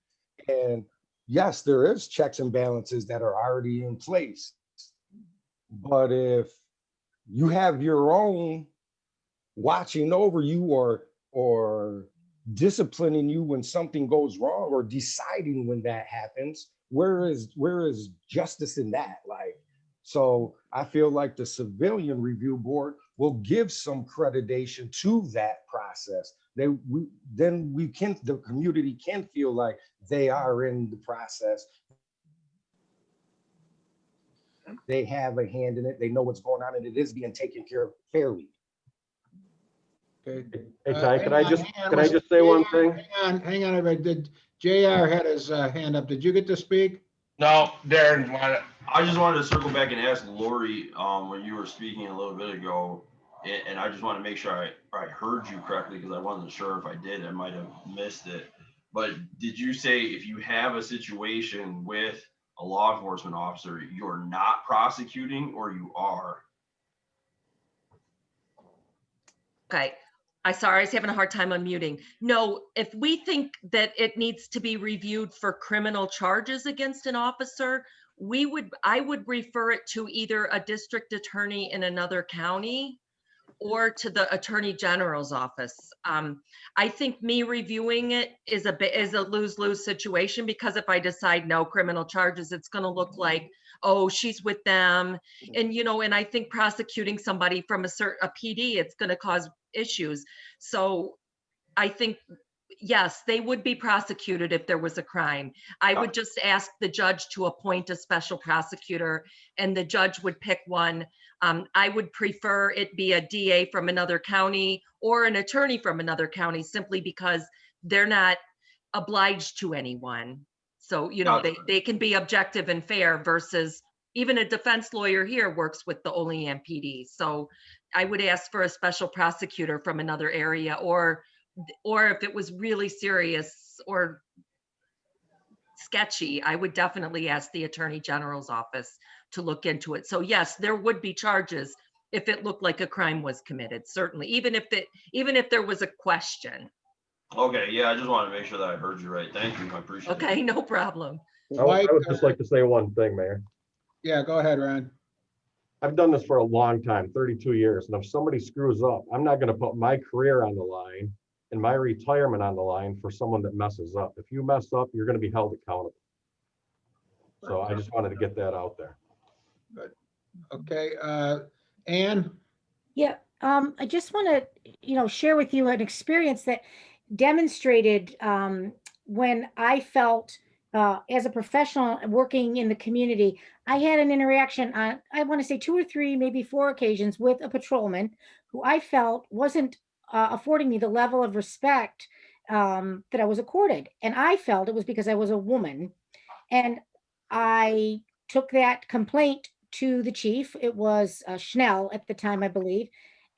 And yes, there is checks and balances that are already in place. But if you have your own watching over you or disciplining you when something goes wrong or deciding when that happens, where is justice in that? Like, so I feel like the civilian review board will give some accreditation to that process. The community can feel like they are in the process. They have a hand in it. They know what's going on, and it is being taken care of fairly. Okay. Hey, Ty, can I just say one thing? Hang on, everybody. JR had his hand up. Did you get to speak? No, Darren wanted. I just wanted to circle back and ask Lori, when you were speaking a little bit ago, and I just want to make sure I heard you correctly, because I wasn't sure if I did. I might have missed it. But did you say if you have a situation with a law enforcement officer, you're not prosecuting, or you are? Okay. Sorry, I was having a hard time unmuting. No, if we think that it needs to be reviewed for criminal charges against an officer, I would refer it to either a district attorney in another county or to the attorney general's office. I think me reviewing it is a lose-lose situation, because if I decide no criminal charges, it's going to look like, oh, she's with them. And, and I think prosecuting somebody from a PD, it's going to cause issues. So I think, yes, they would be prosecuted if there was a crime. I would just ask the judge to appoint a special prosecutor, and the judge would pick one. I would prefer it be a DA from another county or an attorney from another county, simply because they're not obliged to anyone. So, they can be objective and fair, versus even a defense lawyer here works with the Olean PD. So I would ask for a special prosecutor from another area, or if it was really serious or sketchy, I would definitely ask the Attorney General's office to look into it. So yes, there would be charges if it looked like a crime was committed, certainly, even if there was a question. Okay, yeah, I just wanted to make sure that I heard you right. Thank you, I appreciate it. Okay, no problem. I would just like to say one thing, Mayor. Yeah, go ahead, Ron. I've done this for a long time, 32 years, and if somebody screws up, I'm not gonna put my career on the line and my retirement on the line for someone that messes up. If you mess up, you're gonna be held accountable. So I just wanted to get that out there. Good. Okay, Ann? Yeah, I just want to, share with you an experience that demonstrated when I felt as a professional working in the community, I had an interaction on, I want to say 2 or 3, maybe 4 occasions with a patrolman who I felt wasn't affording me the level of respect that I was accorded. And I felt it was because I was a woman. And I took that complaint to the chief. It was Schnell at the time, I believe.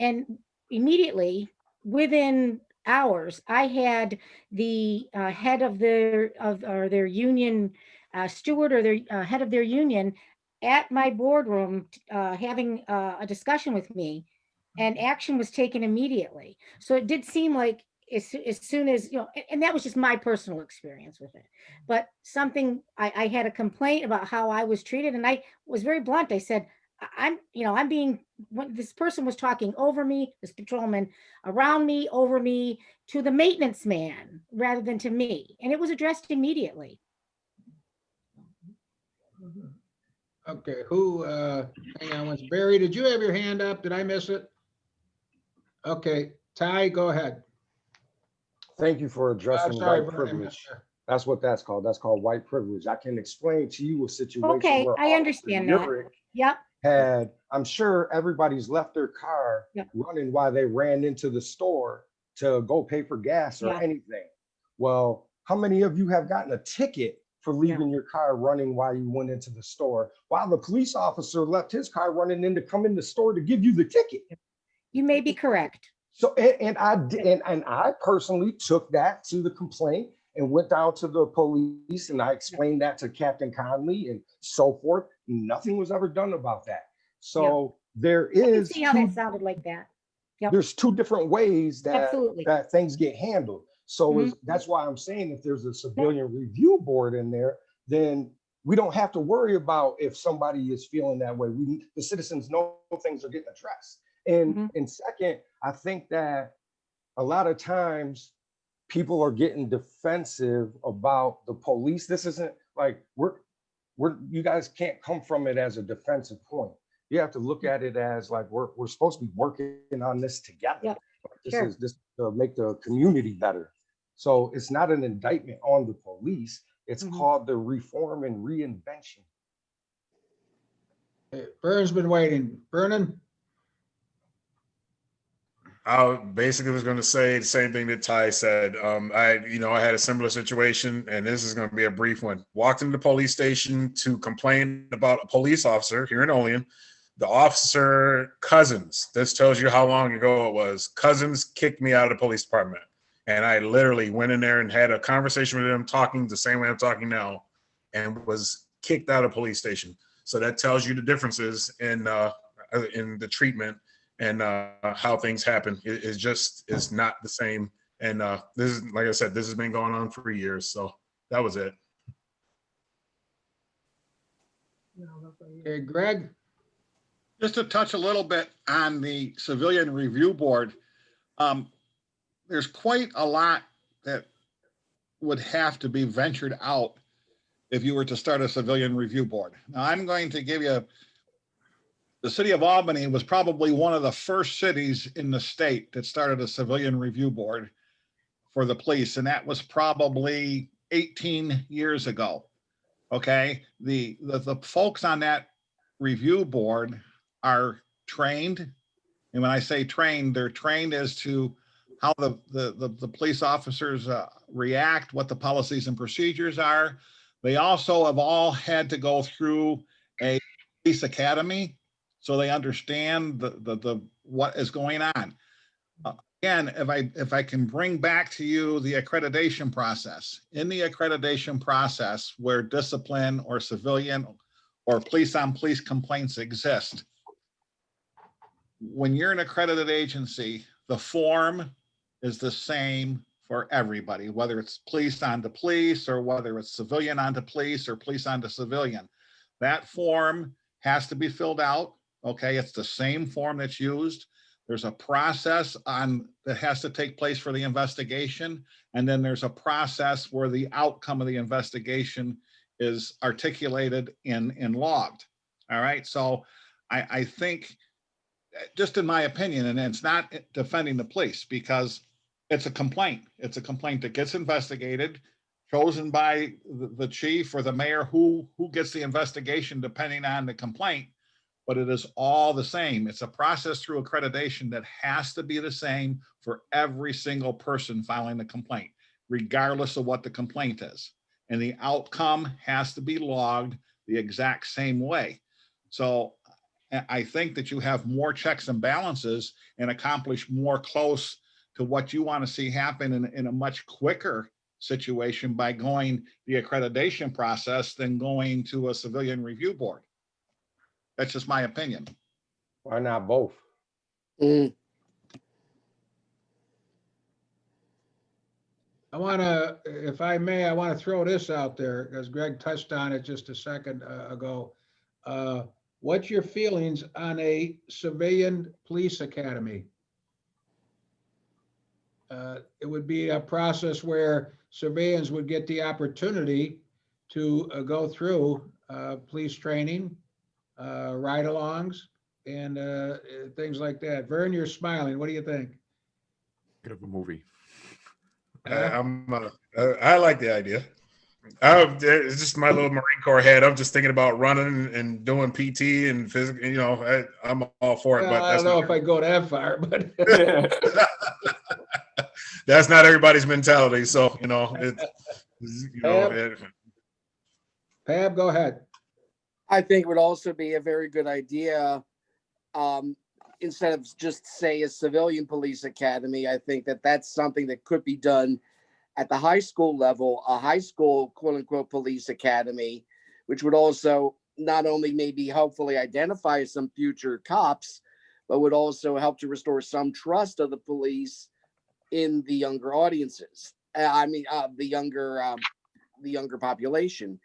And immediately, within hours, I had the head of their union steward, or their head of their union, at my boardroom having a discussion with me, and action was taken immediately. So it did seem like as soon as, and that was just my personal experience with it. But something, I had a complaint about how I was treated, and I was very blunt. I said, I'm being, when this person was talking over me, this patrolman around me, over me, to the maintenance man rather than to me. And it was addressed immediately. Okay, hang on, once. Barry, did you have your hand up? Did I miss it? Okay, Ty, go ahead. Thank you for addressing sorry, white Brian. privilege. That's what that's called. That's called white privilege. I can explain to you a situation Okay, where I understand that. Urick Yep. had, I'm sure everybody's left their car Yep. running while they ran into the store to go pay for gas or Yeah. anything. Well, how many of you have gotten a ticket for leaving your car running while you went into the store, while the police officer left his car running in to come in the store to give you the ticket? You may be correct. So, and I personally took that to the complaint and went down to the police, and I explained that to Captain Conley and so forth. Nothing was ever done about that. So there I can is see how that sounded like that. Yep. there's two different ways that Absolutely. that things get handled. So Mhm. that's why I'm saying if there's a civilian review board in there, then we don't have to worry about if somebody is feeling that way. The citizens know things are getting addressed. And second, I think that a lot of times people are getting defensive about the police. This isn't like you guys can't come from it as a defensive point. You have to look at it as like we're supposed to be working on this together. Yep. This to make the community better. So it's not an indictment on the police. It's called the reform and reinvention. Vernon's been waiting. Vernon? I basically was going to say the same thing that Ty said. I had a similar situation, and this is going to be a brief one. Walked into the police station to complain about a police officer here in Olean. The officer Cousins, this tells you how long ago it was. Cousins kicked me out of the police department. And I literally went in there and had a conversation with him, talking the same way I'm talking now, and was kicked out of the police station. So that tells you the differences in the treatment and how things happen. It's not the same. And this is, like I said, this has been going on for years. So that was it. Okay, Greg? Just to touch a little bit on the Civilian Review Board, there's quite a lot that would have to be ventured out if you were to start a Civilian Review Board. Now, I'm going to give you, the city of Albany was probably one of the first cities in the state that started a Civilian Review Board for the police, and that was probably 18 years ago. Okay, the folks on that review board are trained, and when I say trained, they're trained as to how the police officers react, what the policies and procedures are. They also have all had to go through a police academy, so they understand the what is going on. Again, if I can bring back to you the accreditation process. In the accreditation process, where discipline or civilian or police on police complaints exist, when you're an accredited agency, the form is the same for everybody, whether it's police onto police or whether it's civilian onto police or police onto civilian. That form has to be filled out. Okay, it's the same form that's used. There's a process that has to take place for the investigation, and then there's a process where the outcome of the investigation is articulated and logged. All right, so I think, just in my opinion, and it's not defending the police, because it's a complaint. It's a complaint that gets investigated, chosen by the chief or the mayor who gets the investigation depending on the complaint, but it is all the same. It's a process through accreditation that has to be the same for every single person filing the complaint, regardless of what the complaint is. and the outcome has to be logged the exact same way. So I think that you have more checks and balances and accomplish more close to what you want to see happen in a much quicker situation by going the accreditation process than going to a civilian review board. That's just my opinion. Why not both? Mm. I want to, if I may, I want to throw this out there because Greg touched on it just a second ago. What's your feelings on a civilian police academy? It would be a process where civilians would get the opportunity to go through police training, ride-alongs, and things like that. Vern, you're smiling. What do you think? Bit of a movie. I like the idea. It's just my little Marine Corps head. I'm just thinking about running and doing PT and physical. You know, I'm all for it. Well, But I don't know if I go that far, but that's not everybody's mentality. So you know, Pab, go ahead. I think it would also be a very good idea, instead of just say a civilian police academy. I think that that's something that could be done at the high school level, a high school quote unquote police academy, which would also not only maybe hopefully identify some future cops, but would also help to restore some trust of the police in the younger audiences. The younger population.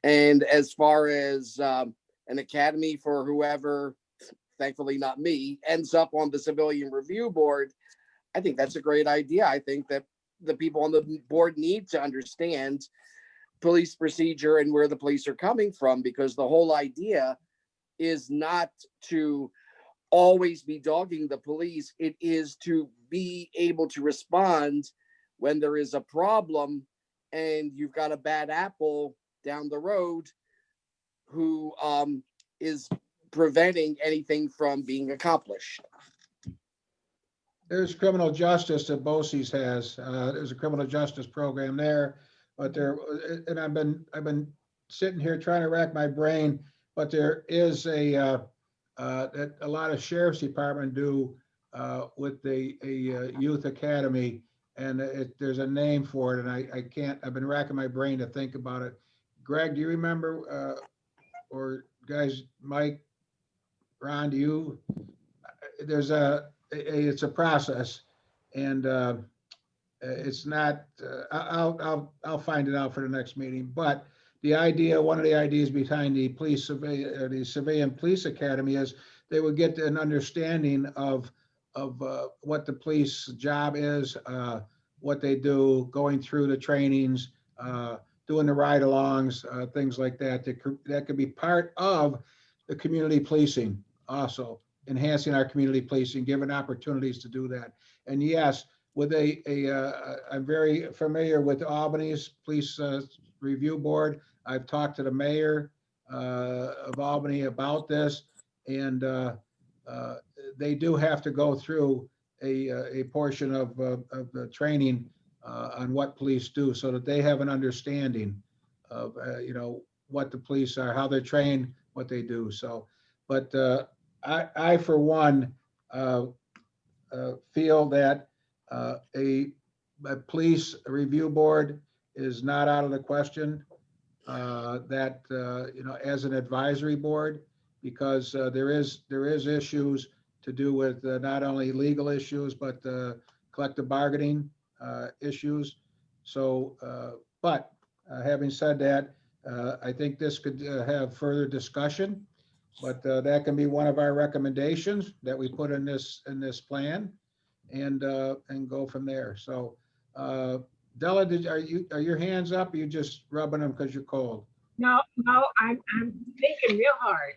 And as far as an academy for whoever, thankfully not me, ends up on the civilian review board, I think that's a great idea. I think that the people on the board need to understand police procedure and where the police are coming from, because the whole idea is not to always be dogging the police. It is to be able to respond when there is a problem and you've got a bad apple down the road who is preventing anything from being accomplished. There's criminal justice that BOCES has. There's a criminal justice program there, but and I've been sitting here trying to rack my brain, but there is that a lot of sheriff's department do with a youth academy, and there's a name for it, and I can't. I've been racking my brain to think about it. Greg, do you remember, or guys, Mike, Ron, do you? There's it's a process, and it's not. I'll find it out for the next meeting. But the idea, one of the ideas behind the the civilian police academy is they would get an understanding of what the police job is, what they do, going through the trainings, doing the ride-alongs, things like that. That could be part of the community policing also. Enhancing our community policing, giving opportunities to do that. And yes, with I'm very familiar with Albany's police review board. I've talked to the mayor of Albany about this, and they do have to go through a portion of the training on what police do, so that they have an understanding of what the police are, how they're trained, what they do. So, but I for one feel that a police review board is not out of the question. That as an advisory board, because there is issues to do with not only legal issues but collective bargaining issues. So, but having said that, I think this could have further discussion. But that can be one of our recommendations that we put in this plan, and go from there. So, Della, are your hands up? Or are you just rubbing them because you're cold? No, I'm thinking real hard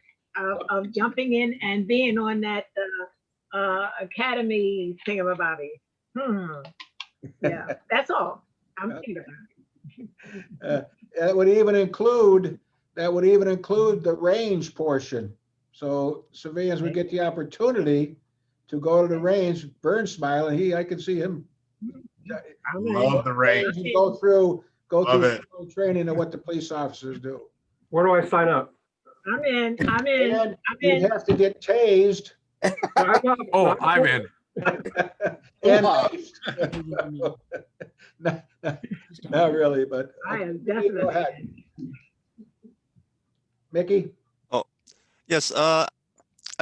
of jumping in and being on that academy thingamabobby. Yeah, that's all I'm thinking about. That would even include the range portion. So civilians would get the opportunity to go to the range. Burn smiling. I can see him. Love the range. Go go Love through it. full training of what the police officers do. Where do I sign up? I'm in, I'm in, And I'm you'd in. have to get tased. Oh, I'm in. And Hoo-ha. maced. Not really, but. I am Go definitely ahead. in. Mickey? Oh, yes. I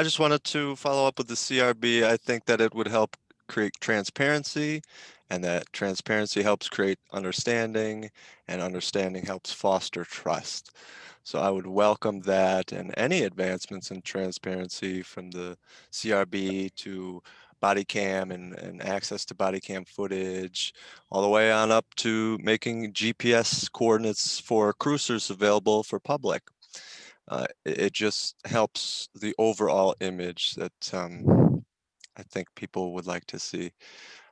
just wanted to follow up with the CRB. I think that it would help create transparency, and that transparency helps create understanding, and understanding helps foster trust. So I would welcome that and any advancements in transparency from the CRB to body cam and access to body cam footage, all the way on up to making GPS coordinates for cruisers available for public. It just helps the overall image that I think people would like to see.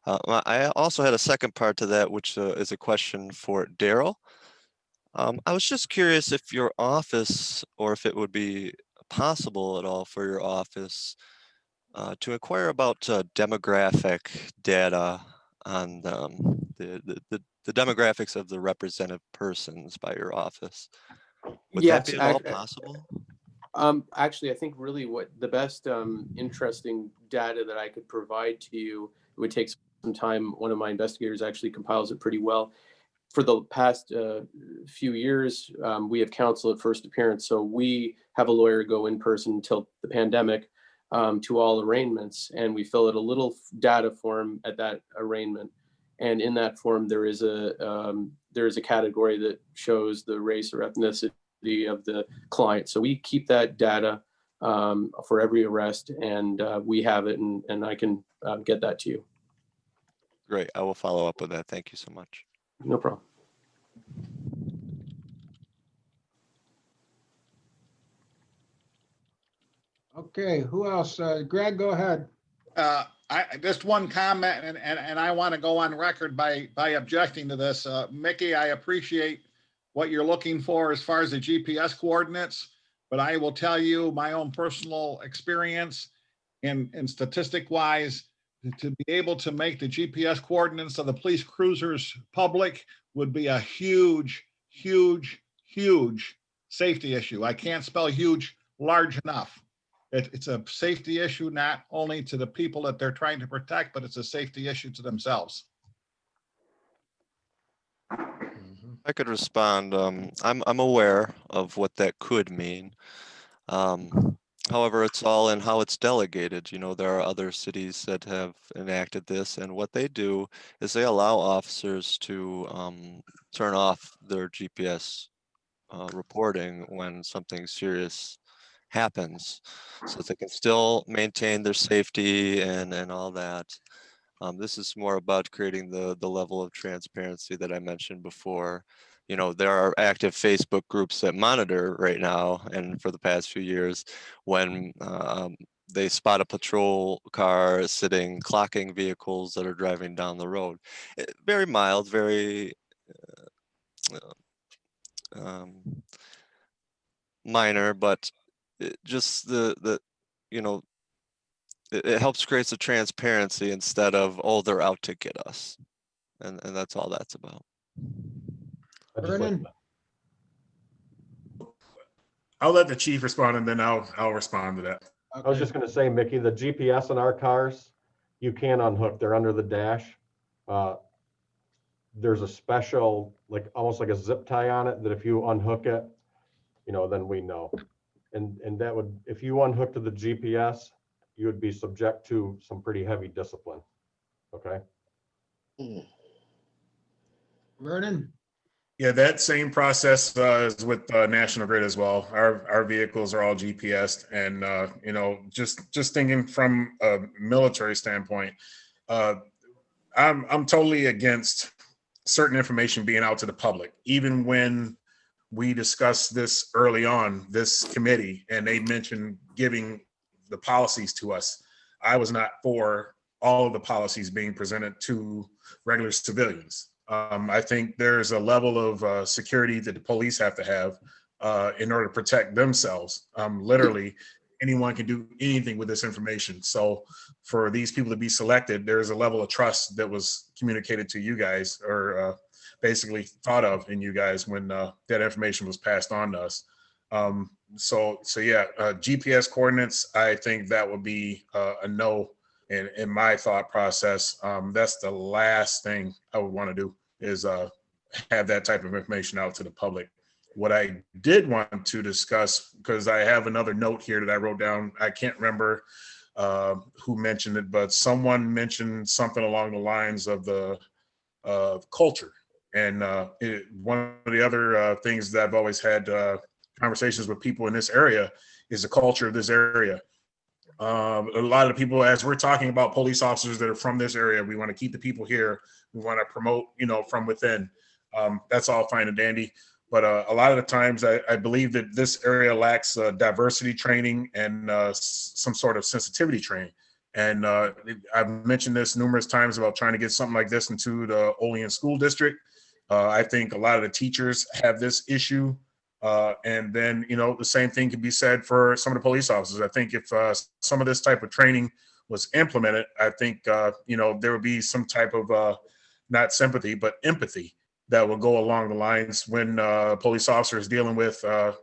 I also had a second part to that, which is a question for Daryl. I was just curious if your office, or if it would be possible at all for your office to inquire about demographic data on the demographics of the represented persons by your office. Would that Yes, be at all possible? actually, I think really what the best interesting data that I could provide to you, it would take some time. One of my investigators actually compiles it pretty well. For the past few years, we have counsel at first appearance. So we have a lawyer go in person until the pandemic to all arraignments, and we fill out a little data form at that arraignment. And in that form, there is a category that shows the race or ethnicity of the client. So we keep that data for every arrest, and we have it, and I can get that to you. Great. I will follow up with that. Thank you so much. No problem. Okay, who else? Greg, go ahead. Just one comment, and I want to go on record by objecting to this. Mickey, I appreciate what you're looking for as far as the GPS coordinates, but I will tell you my own personal experience in statistic wise, to be able to make the GPS coordinates of the police cruisers public would be a huge, huge, huge safety issue. I can't spell huge large enough. It's a safety issue, not only to the people that they're trying to protect, but it's a safety issue to themselves. I could respond. I'm aware of what that could mean. However, it's all in how it's delegated. You know, there are other cities that have enacted this, and what they do is they allow officers to turn off their GPS reporting when something serious happens, so they can still maintain their safety and all that. This is more about creating the level of transparency that I mentioned before. You know, there are active Facebook groups that monitor right now, and for the past few years, when they spot a patrol car sitting, clocking vehicles that are driving down the road. Very mild, very minor, but just the you know, it helps create the transparency instead of, oh, they're out to get us. And that's all that's about. Vernon? I'll let the chief respond, and then I'll respond to that. I was just going to say, Mickey, the GPS in our cars, you can unhook. They're under the dash. There's a special, like almost like a zip tie on it, that if you unhook it, you know, then we know. And that would, if you unhook to the GPS, you would be subject to some pretty heavy discipline. Okay. Vernon? Yeah, that same process is with National Grid as well. Our vehicles are all GPSed, and you know, just thinking from a military standpoint, I'm totally against certain information being out to the public. Even when we discussed this early on, this committee, and they mentioned giving the policies to us, I was not for all of the policies being presented to regular civilians. I think there's a level of security that the police have to have in order to protect themselves. Literally, anyone can do anything with this information. So for these people to be selected, there's a level of trust that was communicated to you guys, or basically thought of in you guys when that information was passed on to us. So yeah, GPS coordinates, I think that would be a no in my thought process. That's the last thing I would want to do is have that type of information out to the public. What I did want to discuss, because I have another note here that I wrote down, I can't remember who mentioned it, but someone mentioned something along the lines of the culture. And one of the other things that I've always had conversations with people in this area is the culture of this area. A lot of the people, as we're talking about police officers that are from this area, we want to keep the people here. We want to promote, from within. That's all fine and dandy. But a lot of the times I believe that this area lacks diversity training and some sort of sensitivity training. And I've mentioned this numerous times about trying to get something like this into the Olean School District. I think a lot of the teachers have this issue. And then, the same thing can be said for some of the police officers. I think if some of this type of training was implemented, I think, there would be some type of not sympathy, but empathy that will go along the lines when a police officer is dealing with, a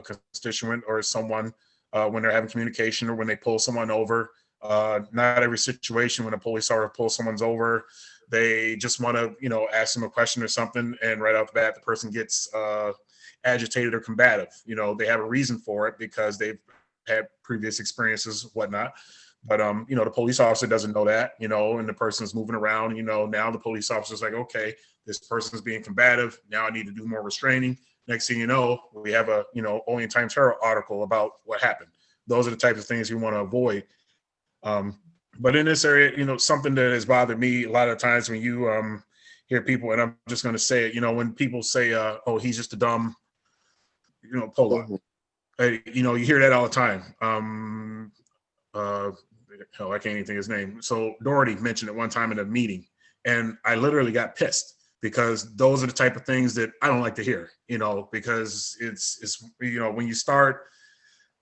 constituent or someone when they're having communication or when they pull someone over. Not every situation when a police officer pulls someone's over, they just want to, ask them a question or something. And right off the bat, the person gets agitated or combative. They have a reason for it because they've had previous experiences, whatnot. But, the police officer doesn't know that, and the person's moving around, now the police officer's like, okay, this person's being combative. Now I need to do more restraining. Next thing you know, we have a, Olean Times Herald article about what happened. Those are the types of things we want to avoid. But in this area, something that has bothered me a lot of times when you hear people, and I'm just going to say it, when people say, oh, he's just a dumb, polo. You hear that all the time. Hell, I can't even think his name. So Doherty mentioned it one time in a meeting, and I literally got pissed because those are the type of things that I don't like to hear, because it's when you start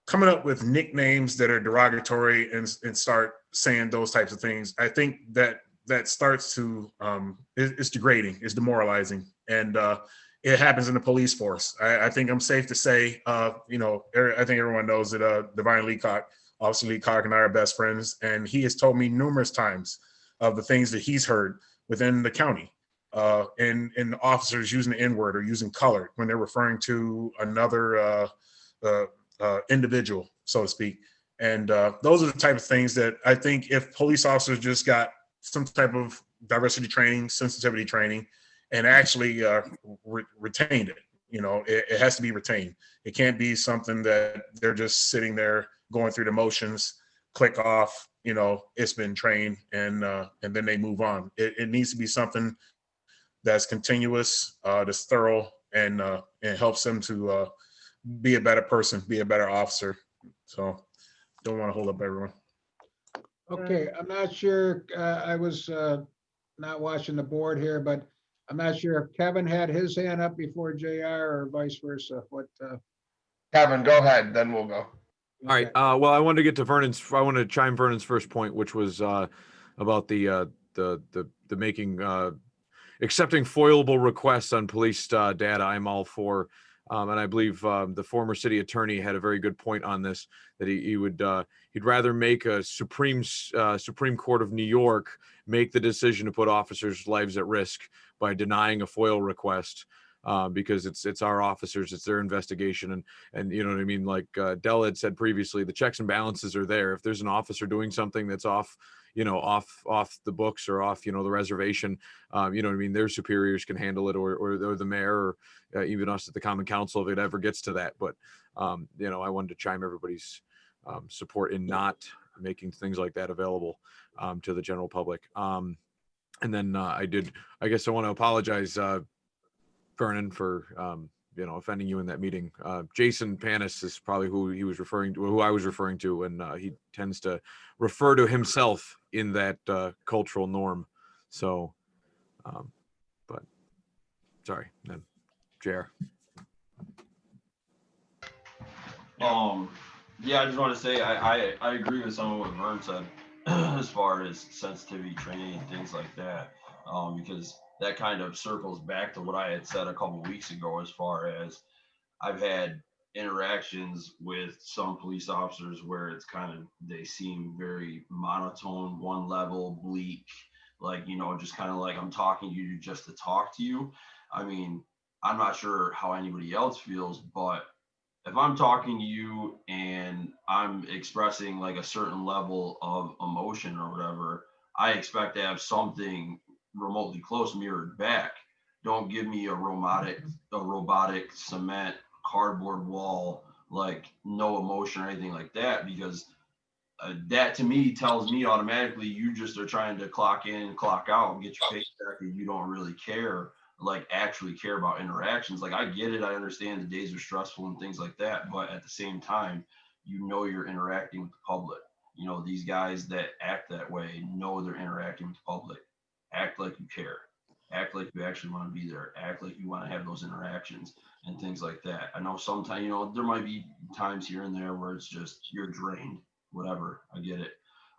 coming up with nicknames that are derogatory and start saying those types of things, I think that starts to, it's degrading, it's demoralizing. And it happens in the police force. I think I'm safe to say, I think everyone knows that Divine Leacock, Officer Leacock and I are best friends. And he has told me numerous times of the things that he's heard within the county. And officers using the N-word or using color when they're referring to another individual, so to speak. And those are the type of things that I think if police officers just got some type of diversity training, sensitivity training, and actually retained it, it has to be retained. It can't be something that they're just sitting there going through the motions, click off, it's been trained, and then they move on. It needs to be something that's continuous, that's thorough, and helps them to be a better person, be a better officer. So don't want to hold up everyone. Okay, I'm not sure, I was not watching the board here, but I'm not sure if Kevin had his hand up before JR or vice versa. Kevin, go ahead, then we'll go. All right. Well, I wanted to get to I want to chime Vernon's first point, which was about the making accepting foilable requests on police data. I'm all for, and I believe the former city attorney had a very good point on this, that he'd rather make a Supreme Court of New York make the decision to put officers' lives at risk by denying a FOIL request. Because it's our officers, it's their investigation, and you know what I mean. Like Dell had said previously, the checks and balances are there. If there's an officer doing something that's off the books or off the reservation, you know what I mean. Their superiors can handle it, or the mayor, or even us at the Common Council if it ever gets to that. But I wanted to chime everybody's support in not making things like that available to the general public. And then I guess I want to apologize. Vernon, for offending you in that meeting. Jason Panis is probably who I was referring to, and he tends to refer to himself in that cultural norm. So, but sorry, then JR. Yeah, I just want to say I agree with some of what Vern said as far as sensitivity training and things like that, because that kind of circles back to what I had said a couple weeks ago, as far as I've had interactions with some police officers where it's kind of, they seem very monotone, one level, bleak, like, you know, just kind of like I'm talking to you just to talk to you. I mean, I'm not sure how anybody else feels, but if I'm talking to you and I'm expressing like a certain level of emotion or whatever, I expect to have something remotely close mirrored back. Don't give me a robotic cement cardboard wall, like no emotion or anything like that, because that to me tells me automatically you just are trying to clock in, clock out, and get your paycheck, and you don't really care, like actually care about interactions. Like I get it, I understand the days are stressful and things like that, but at the same time, you know you're interacting with the public. You know, these guys that act that way know they're interacting with the public. Act like you care. Act like you actually want to be there. Act like you want to have those interactions and things like that. I know sometimes, you know, there might be times here and there where it's just you're drained, whatever. I get it.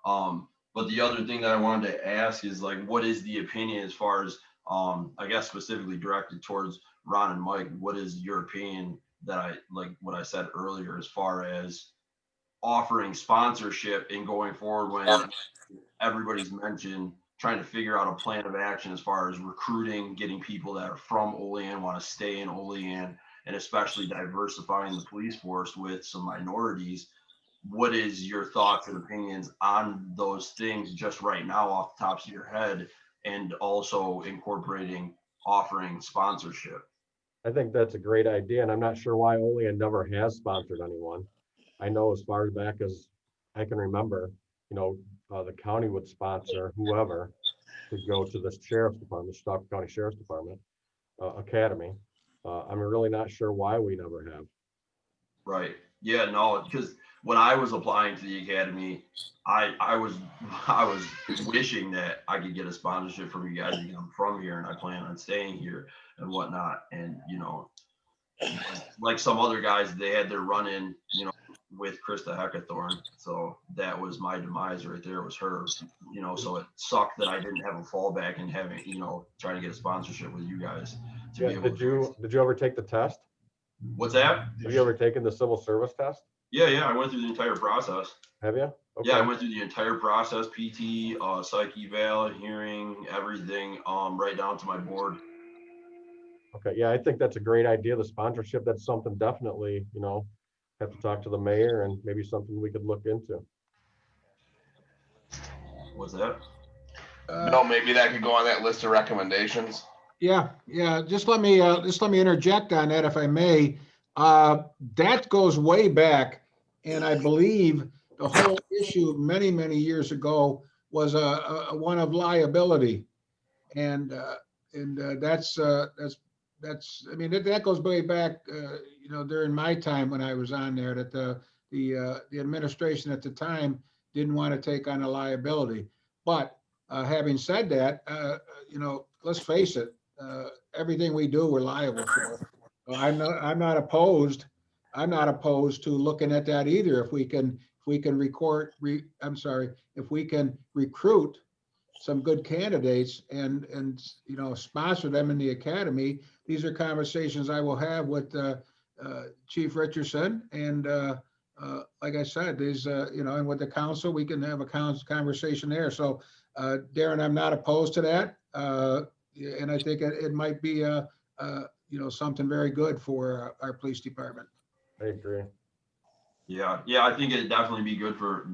But the other thing that I wanted to ask is like, what is the opinion as far as, I guess specifically directed towards Ron and Mike, what is your opinion that I like what I said earlier as far as offering sponsorship and going forward when everybody's mentioned trying to figure out a plan of action as far as recruiting, getting people that are from Olean, want to stay in Olean, and especially diversifying the police force with some minorities. What is your thoughts and opinions on those things just right now off the tops of your head, and also incorporating offering sponsorship? I think that's a great idea, and I'm not sure why Olean never has sponsored anyone. I know as far back as I can remember, you know, the county would sponsor whoever to go to the sheriff's department, Stockton County Sheriff's Department Academy. I'm really not sure why we never have. Right. Yeah, no, because when I was applying to the academy, I was wishing that I could get a sponsorship from you guys because I'm from here and I plan on staying here and whatnot. And you know, like some other guys, they had their run in, you know, with Krista Heckathorn. So that was my demise right there, was her, you know, so it sucked that I didn't have a fallback and having, you know, trying to get a sponsorship with you guys. To Yeah, be able did you ever take the test? What's that? Have you ever taken the civil service test? Yeah, I went through the entire process. Have you? Okay. Yeah, I went through the entire process, PT, psych eval, hearing, everything, right down to my board. Okay, yeah, I think that's a great idea, the sponsorship. That's something definitely, you know, have to talk to the mayor and maybe something we could look into. What's that? No, maybe that could go on that list of recommendations. Yeah, just let me interject on that if I may. That goes way back, and I believe the whole issue many, many years ago was a one of liability. And that's I mean, that goes way back, you know, during my time when I was on there, that the administration at the time didn't want to take on a liability. But having said that, you know, let's face it, everything we do, we're liable for. I'm not opposed. I'm not opposed to looking at that either. If we can if we can recruit some good candidates and you know, sponsor them in the academy. These are conversations I will have with Chief Richardson, and like I said, these you know, and with the council, we can have a conversation there. So Darren, I'm not opposed to that, and I think it might be you know, something very good for our police department. I agree. Yeah, I think it'd definitely be good for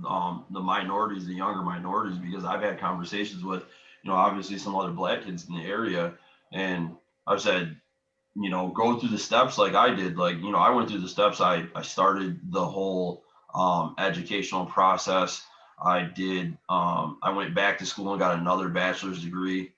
the minorities, the younger minorities, because I've had conversations with, you know, obviously some other black kids in the area, and I've said, you know, go through the steps like I did. Like, you know, I went through the steps. I started the whole educational process. I went back to school and got another bachelor's degree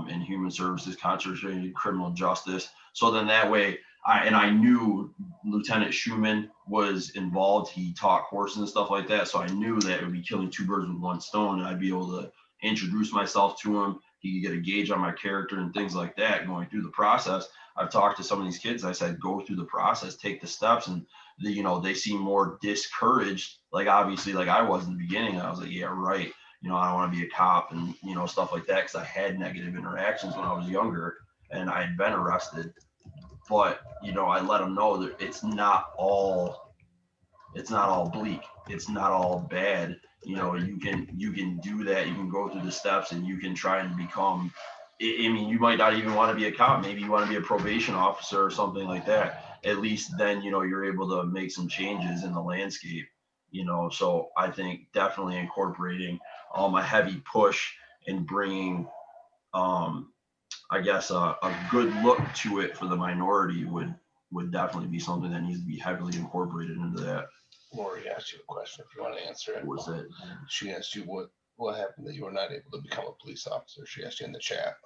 in human services, concentrating in criminal justice. So then that way, I knew Lieutenant Schumann was involved. He taught courses and stuff like that. So I knew that it would be killing two birds with one stone, and I'd be able to introduce myself to him. He could get a gauge on my character and things like that going through the process. I've talked to some of these kids. I said, go through the process, take the steps. And you know, they seem more discouraged. Like, obviously, like I was in the beginning. I was like, yeah, right. I don't want to be a cop and, stuff like that. Cause I had negative interactions when I was younger and I had been arrested, but, I let them know that it's not all bleak. It's not all bad. You can do that. You can go through the steps and you can try and become, I mean, you might not even want to be a cop. Maybe you want to be a probation officer or something like that. At least then, you're able to make some changes in the landscape, so I think definitely incorporating a heavy push and bringing, I guess, a good look to it for the minority would definitely be something that needs to be heavily incorporated into that. Lori asked you a question if you want to answer it. What was it? She asked you what happened that you were not able to become a police officer. She asked you in the chat.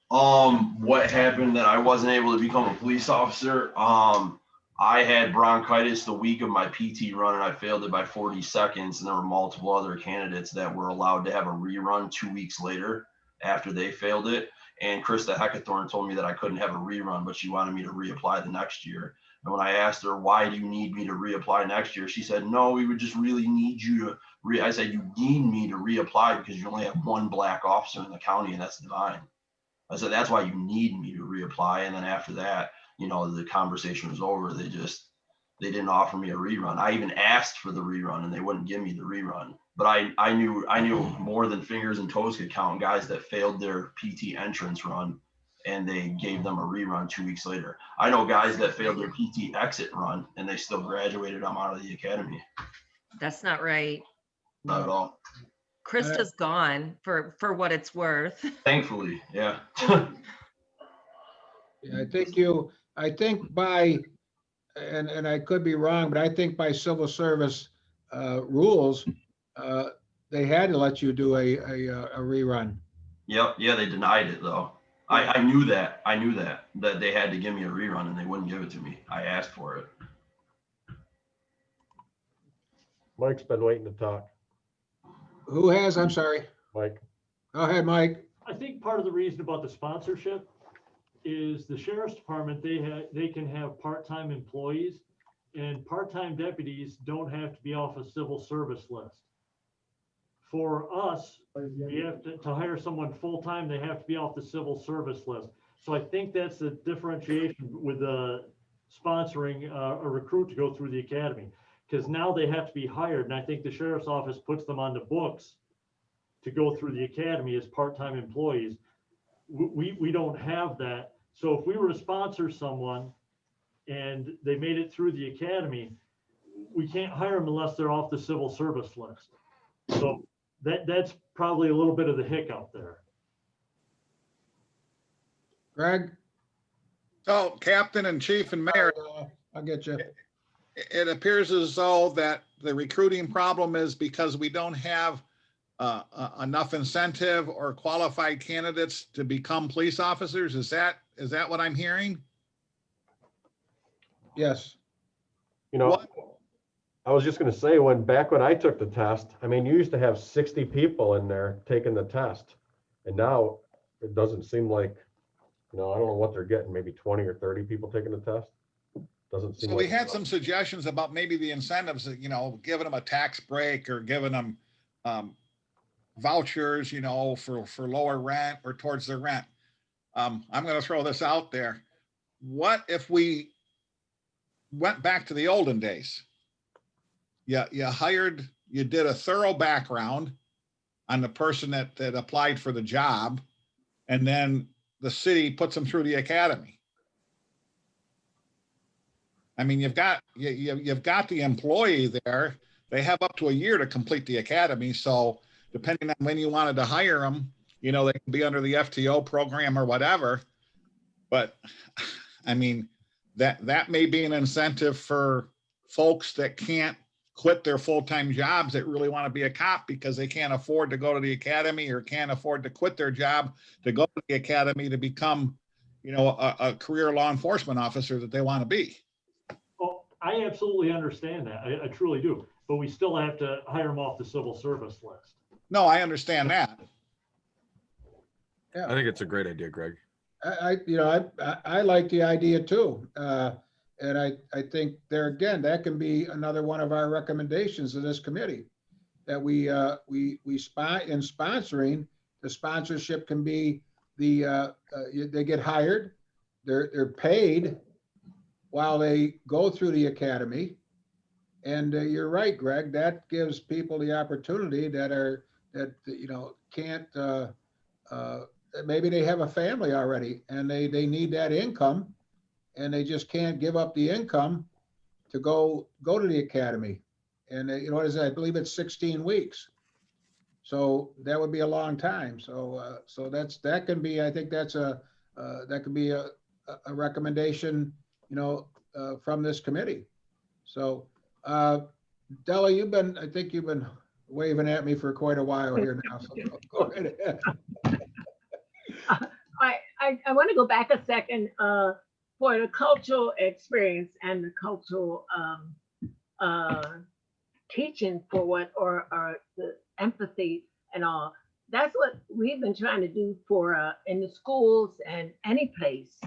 What happened that I wasn't able to become a police officer? I had bronchitis the week of my PT run and I failed it by 40 seconds. And there were multiple other candidates that were allowed to have a rerun 2 weeks later after they failed it. And Krista Heckathorn told me that I couldn't have a rerun, but she wanted me to reapply the next year. And when I asked her, why do you need me to reapply next year? She said, no, we would just really need you to I said, you need me to reapply because you only have one black officer in the county and that's Divine. I said, that's why you need me to reapply. And then after that, the conversation was over. They didn't offer me a rerun. I even asked for the rerun and they wouldn't give me the rerun. But I knew more than fingers and toes could count guys that failed their PT entrance run and they gave them a rerun 2 weeks later. I know guys that failed their PT exit run and they still graduated them out of the academy. That's not right. Not at all. Krista's gone for what it's worth. Thankfully, yeah. Yeah, I think by, and I could be wrong, but I think by civil service rules, they had to let you do a rerun. Yep. Yeah, they denied it though. I knew that they had to give me a rerun and they wouldn't give it to me. I asked for it. Mike's been waiting to talk. Who has? I'm sorry. Mike. Go ahead, Mike. I think part of the reason about the sponsorship is the sheriff's department, they can have part-time employees, and part-time deputies don't have to be off a civil service list. For us, we have to hire someone full-time, they have to be off the civil service list. So I think that's the differentiation with sponsoring a recruit to go through the academy, because now they have to be hired, and I think the sheriff's office puts them on the books to go through the academy as part-time employees. We don't have that. So if we were to sponsor someone and they made it through the academy, we can't hire them unless they're off the civil service list. So that's probably a little bit of the hiccup there. Greg? So Captain and Chief and Mayor, I'll get you. It appears as though that the recruiting problem is because we don't have enough incentive or qualified candidates to become police officers. Is that what I'm hearing? Yes. I was just going to say, back when I took the test, I mean, you used to have 60 people in there taking the test, and now it doesn't seem like, I don't know what they're getting, maybe 20 or 30 people taking the test. Doesn't seem. So we had some suggestions about maybe the incentives, giving them a tax break or giving them vouchers, for lower rent or towards their rent. I'm going to throw this out there. What if we went back to the olden days? Yeah, you did a thorough background on the person that applied for the job, and then the city puts them through the academy. I mean, you've got the employee there. They have up to a year to complete the academy. So depending on when you wanted to hire them, they can be under the FTO program or whatever. But I mean, that may be an incentive for folks that can't quit their full-time jobs that really want to be a cop because they can't afford to go to the academy or can't afford to quit their job to go to the academy to become, a career law enforcement officer that they want to be. Well, I absolutely understand that. I truly do. But we still have to hire them off the civil service list. No, I understand that. Yeah. I think it's a great idea, Greg. I like the idea too. And I think there again, that can be another one of our recommendations of this committee that we spot in sponsoring. The sponsorship can be they get hired, they're paid while they go through the academy. And you're right, Greg, that gives people the opportunity that can't, maybe they have a family already and they need that income and they just can't give up the income to go to the academy. And what is that? I believe it's 16 weeks. So that would be a long time. So that can be, I think that could be a recommendation, from this committee. So Della, I think you've been waving at me for quite a while here now. So go right ahead. I want to go back a second for the cultural experience and the cultural teaching for or the empathy and all. That's what we've been trying to do for in the schools and any place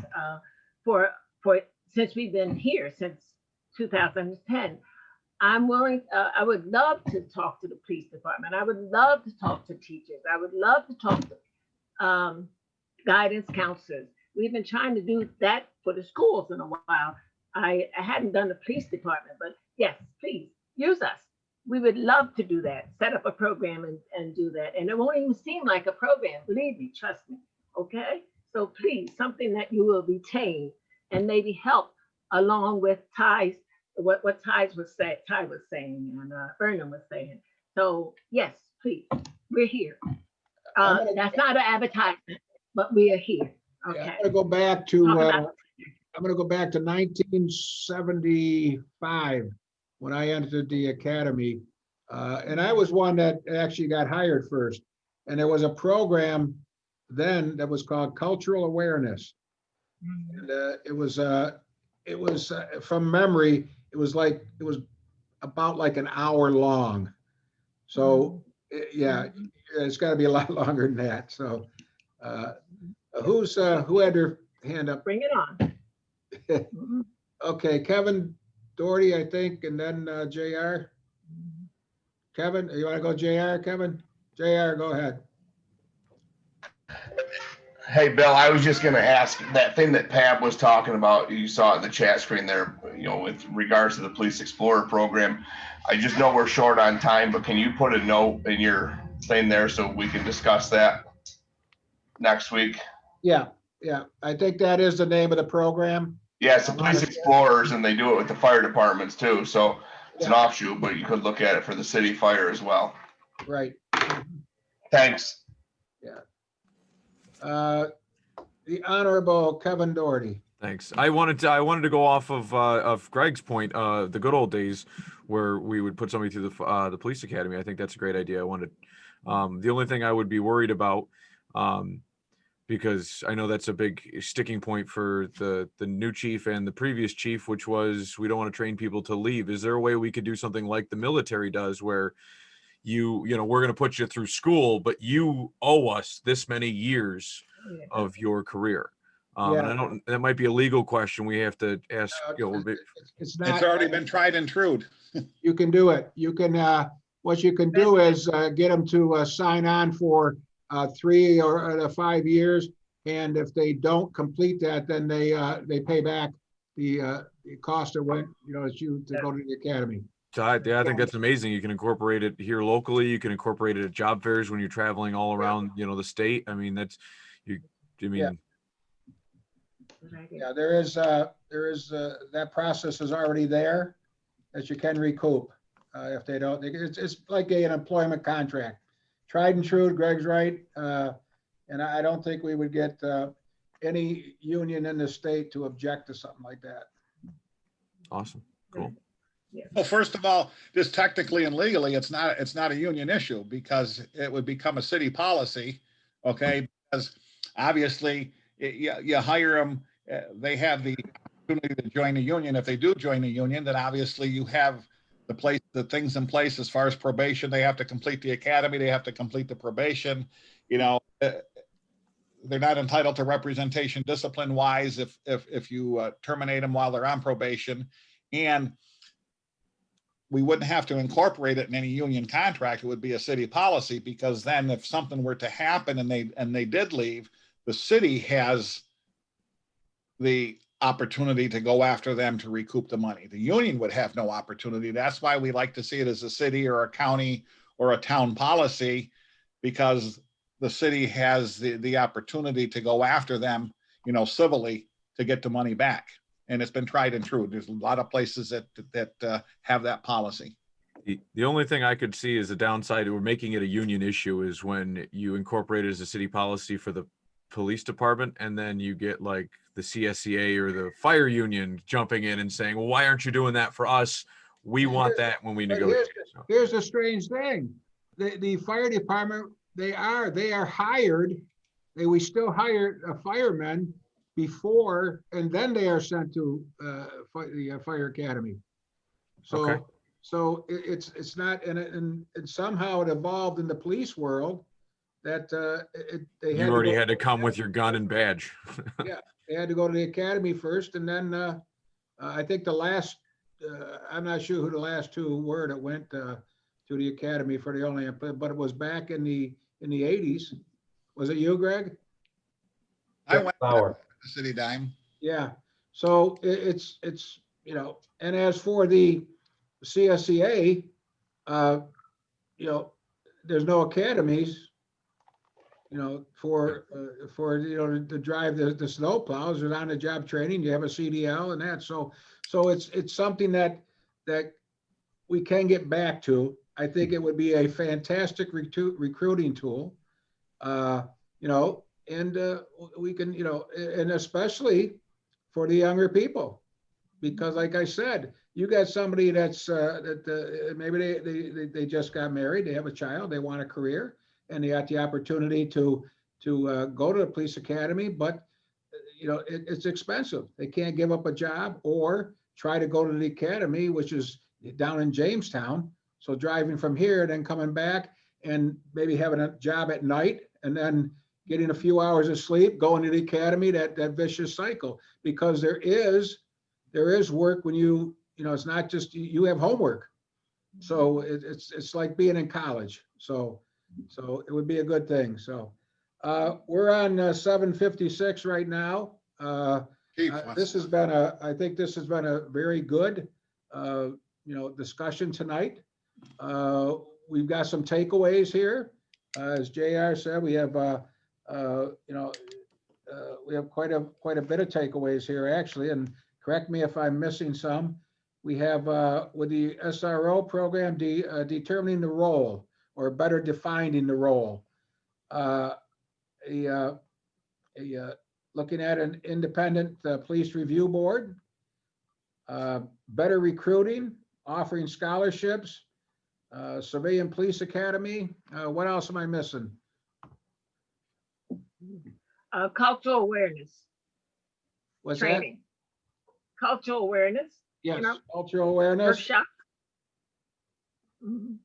for since we've been here since 2010. I'm willing, I would love to talk to the police department. I would love to talk to teachers. I would love to talk to guidance counselors. We've been trying to do that for the schools in a while. I hadn't done the police department, but yes, please use us. We would love to do that, set up a program and do that. And it won't even seem like a program, believe me, trust me, okay? So please, something that you will retain and maybe help along with ties, what Ty was saying and Burnham was saying. So yes, please, we're here. That's not an advertisement, but we are here. Okay. Yeah, I'm gonna go back to 1975 when I entered the academy, and I was one that actually got hired first. And there was a program then that was called Cultural Awareness, and it was from memory. It was about like an hour long. So yeah, it's got to be a lot longer than that. So who had their hand up? Bring it on. Okay, Kevin Doherty, I think, and then JR. Kevin, you want to go JR, Kevin? JR, go ahead. Hey, Bill, I was just going to ask that thing that Pab was talking about. You saw it in the chat screen there, with regards to the Police Explorer program. I just know we're short on time, but can you put a note in your thing there so we can discuss that next week? Yeah. I think that is the name of the program. Yeah, it's the Police Explorers, and they do it with the fire departments too. So it's an offshoot, but you could look at it for the city fire as well. Right. Thanks. Yeah. The Honorable Kevin Doherty. Thanks. I wanted to go off of Greg's point, the good old days where we would put somebody through the police academy. I think that's a great idea. The only thing I would be worried about, because I know that's a big sticking point for the new chief and the previous chief, which was we don't want to train people to leave. Is there a way we could do something like the military does, where we're going to put you through school, but you owe us this many years of your career? And that might be a legal question we have to ask. It's already been tried and true. You can do it. You can, what you can do is get them to sign on for 3 or 5 years. And if they don't complete that, then they pay back the cost of what, to go to the academy. So I think that's amazing. You can incorporate it here locally. You can incorporate it at job fairs when you're traveling all around, the state. I mean, Yeah, there is that process is already there that you can recoup if they don't. It's like an employment contract, tried and true. Greg's right, and I don't think we would get any union in the state to object to something like that. Awesome, cool. Well, first of all, just technically and legally, it's not a union issue because it would become a city policy, okay? Because obviously, you hire them, they have the opportunity to join a union. If they do join a union, then obviously you have the things in place as far as probation. They have to complete the academy. They have to complete the probation. They're not entitled to representation discipline-wise if you terminate them while they're on probation. And we wouldn't have to incorporate it in any union contract. It would be a city policy, because then if something were to happen and they did leave, the city has the opportunity to go after them to recoup the money. The union would have no opportunity. That's why we like to see it as a city or a county or a town policy, because the city has the opportunity to go after them, you know, civilly, to get the money back. And it's been tried and true. There's a lot of places that have that policy. The only thing I could see as a downside or making it a union issue is when you incorporate it as a city policy for the police department, and then you get like the CSCA or the fire union jumping in and saying, well, why aren't you doing that for us? We want that when we negotiate. Here's the strange thing. The fire department, they are hired. We still hire firemen before, and then they are sent to the fire academy. So, Okay. so it's not, and somehow it evolved in the police world that they You already had to come with your gun and badge. Yeah, they had to go to the academy first, and then I think the last, I'm not sure who the last two were that went to the academy for the only, but it was back in the 80s. Was it you, Greg? I went Power. to city dime. Yeah. So it's you know, and as for the CSCA, you know, there's no academies, you know, for you know, to drive the snow plows. There's on the job training. You have a CDL and that. So it's something that we can get back to. I think it would be a fantastic recruiting tool, you know, and we can, you know, and especially for the younger people, because like I said, you got somebody that's maybe they just got married, they have a child, they want a career, and they got the opportunity to go to the police academy, but you know, it's expensive. They can't give up a job or try to go to the academy, which is down in Jamestown. So driving from here, then coming back and maybe having a job at night and then getting a few hours of sleep, going to the academy, that vicious cycle. Because there is work when you know, it's not just, you have homework. So it's like being in college. So it would be a good thing. So we're on 7:56 right now. This has been I think this has been a very good, you know, discussion tonight. We've got some takeaways here. As JR said, we have, you know, we have quite a bit of takeaways here, actually, and correct me if I'm missing some. We have with the SRO program, determining the role, or better defining the role. Looking at an independent police review board, better recruiting, offering scholarships, civilian police academy. What else am I missing? Cultural awareness. What's training. Cultural awareness. Yes, you know, cultural awareness. workshop. Mhm.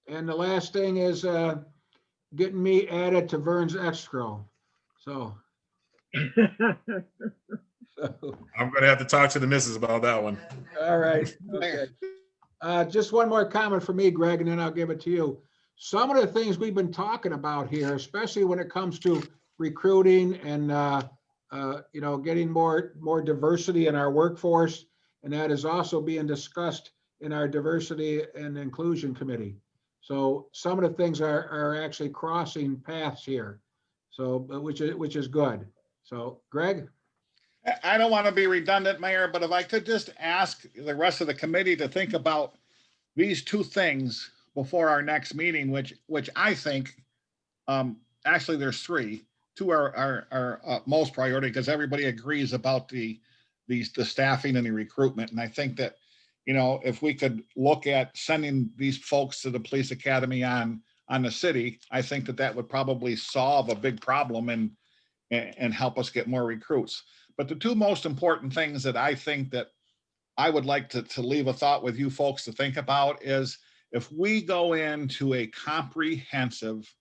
And the last thing is getting me added to Vern's escrow. So. I'm gonna have to talk to the missus about that one. All right, okay. Just one more comment for me, Greg, and then I'll give it to you. Some of the things we've been talking about here, especially when it comes to recruiting and you know, getting more diversity in our workforce, and that is also being discussed in our diversity and inclusion committee. So some of the things are actually crossing paths here. So which is good. So Greg? I don't want to be redundant, Mayor, but if I could just ask the rest of the committee to think about these two things before our next meeting, which I think, actually there's three. Two are most priority because everybody agrees about the staffing and the recruitment. And I think that, you know, if we could look at sending these folks to the police academy on the city, I think that would probably solve a big problem and help us get more recruits. But the two most important things that I think that I would like to leave a thought with you folks to think about is, if we go into a comprehensive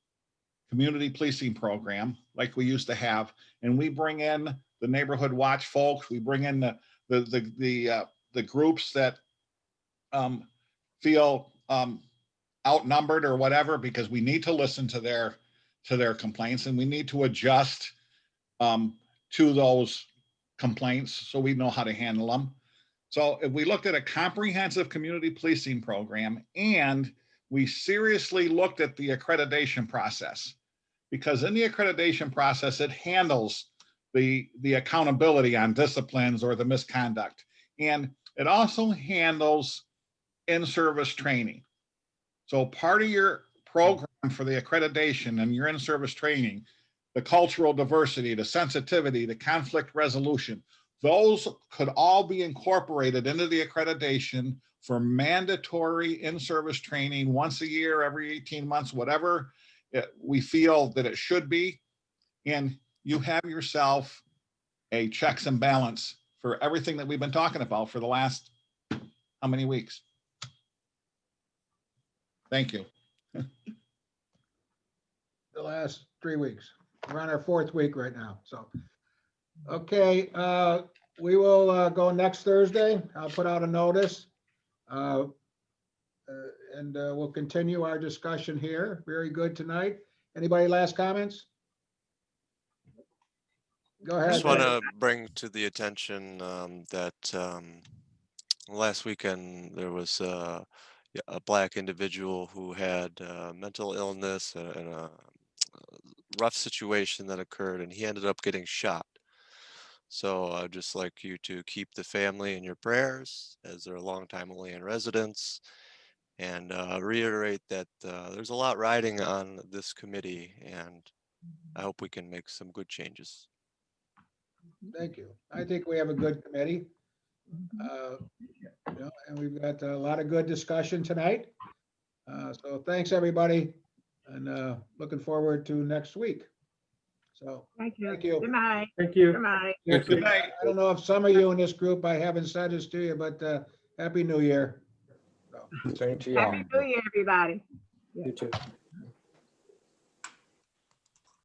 community policing program like we used to have, and we bring in the neighborhood watch folks. We bring in the groups that feel outnumbered or whatever, because we need to listen to their complaints, and we need to adjust to those complaints so we know how to handle them. So if we looked at a comprehensive community policing program and we seriously looked at the accreditation process, because in the accreditation process, it handles the accountability on disciplines or the misconduct. And it also handles in-service training. So part of your program for the accreditation and your in-service training, the cultural diversity, the sensitivity, the conflict resolution, those could all be incorporated into the accreditation for mandatory in-service training once a year, every 18 months, whatever we feel that it should be. And you have yourself a checks and balance for everything that we've been talking about for the last how many weeks? Thank you. The last 3 weeks. We're on our 4th week right now, so. Okay, we will go next Thursday. I'll put out a notice. And we'll continue our discussion here. Very good tonight. Anybody last comments? Go I ahead. just want to bring to the attention that last weekend there was a Black individual who had mental illness and a rough situation that occurred, and he ended up getting shot. So I'd just like you to keep the family in your prayers, as they're longtime Olean residents, and reiterate that there's a lot riding on this committee, and I hope we can make some good changes. Thank you. I think we have a good committee. And we've got a lot of good discussion tonight. So thanks, everybody, and looking forward to next week. So Thank you. thank you. Good night. Thank you. Good night. Good night. I don't know if some of you in this group, I haven't said this to you, but Happy New Year. Same to y'all. Happy New Year, everybody. You too.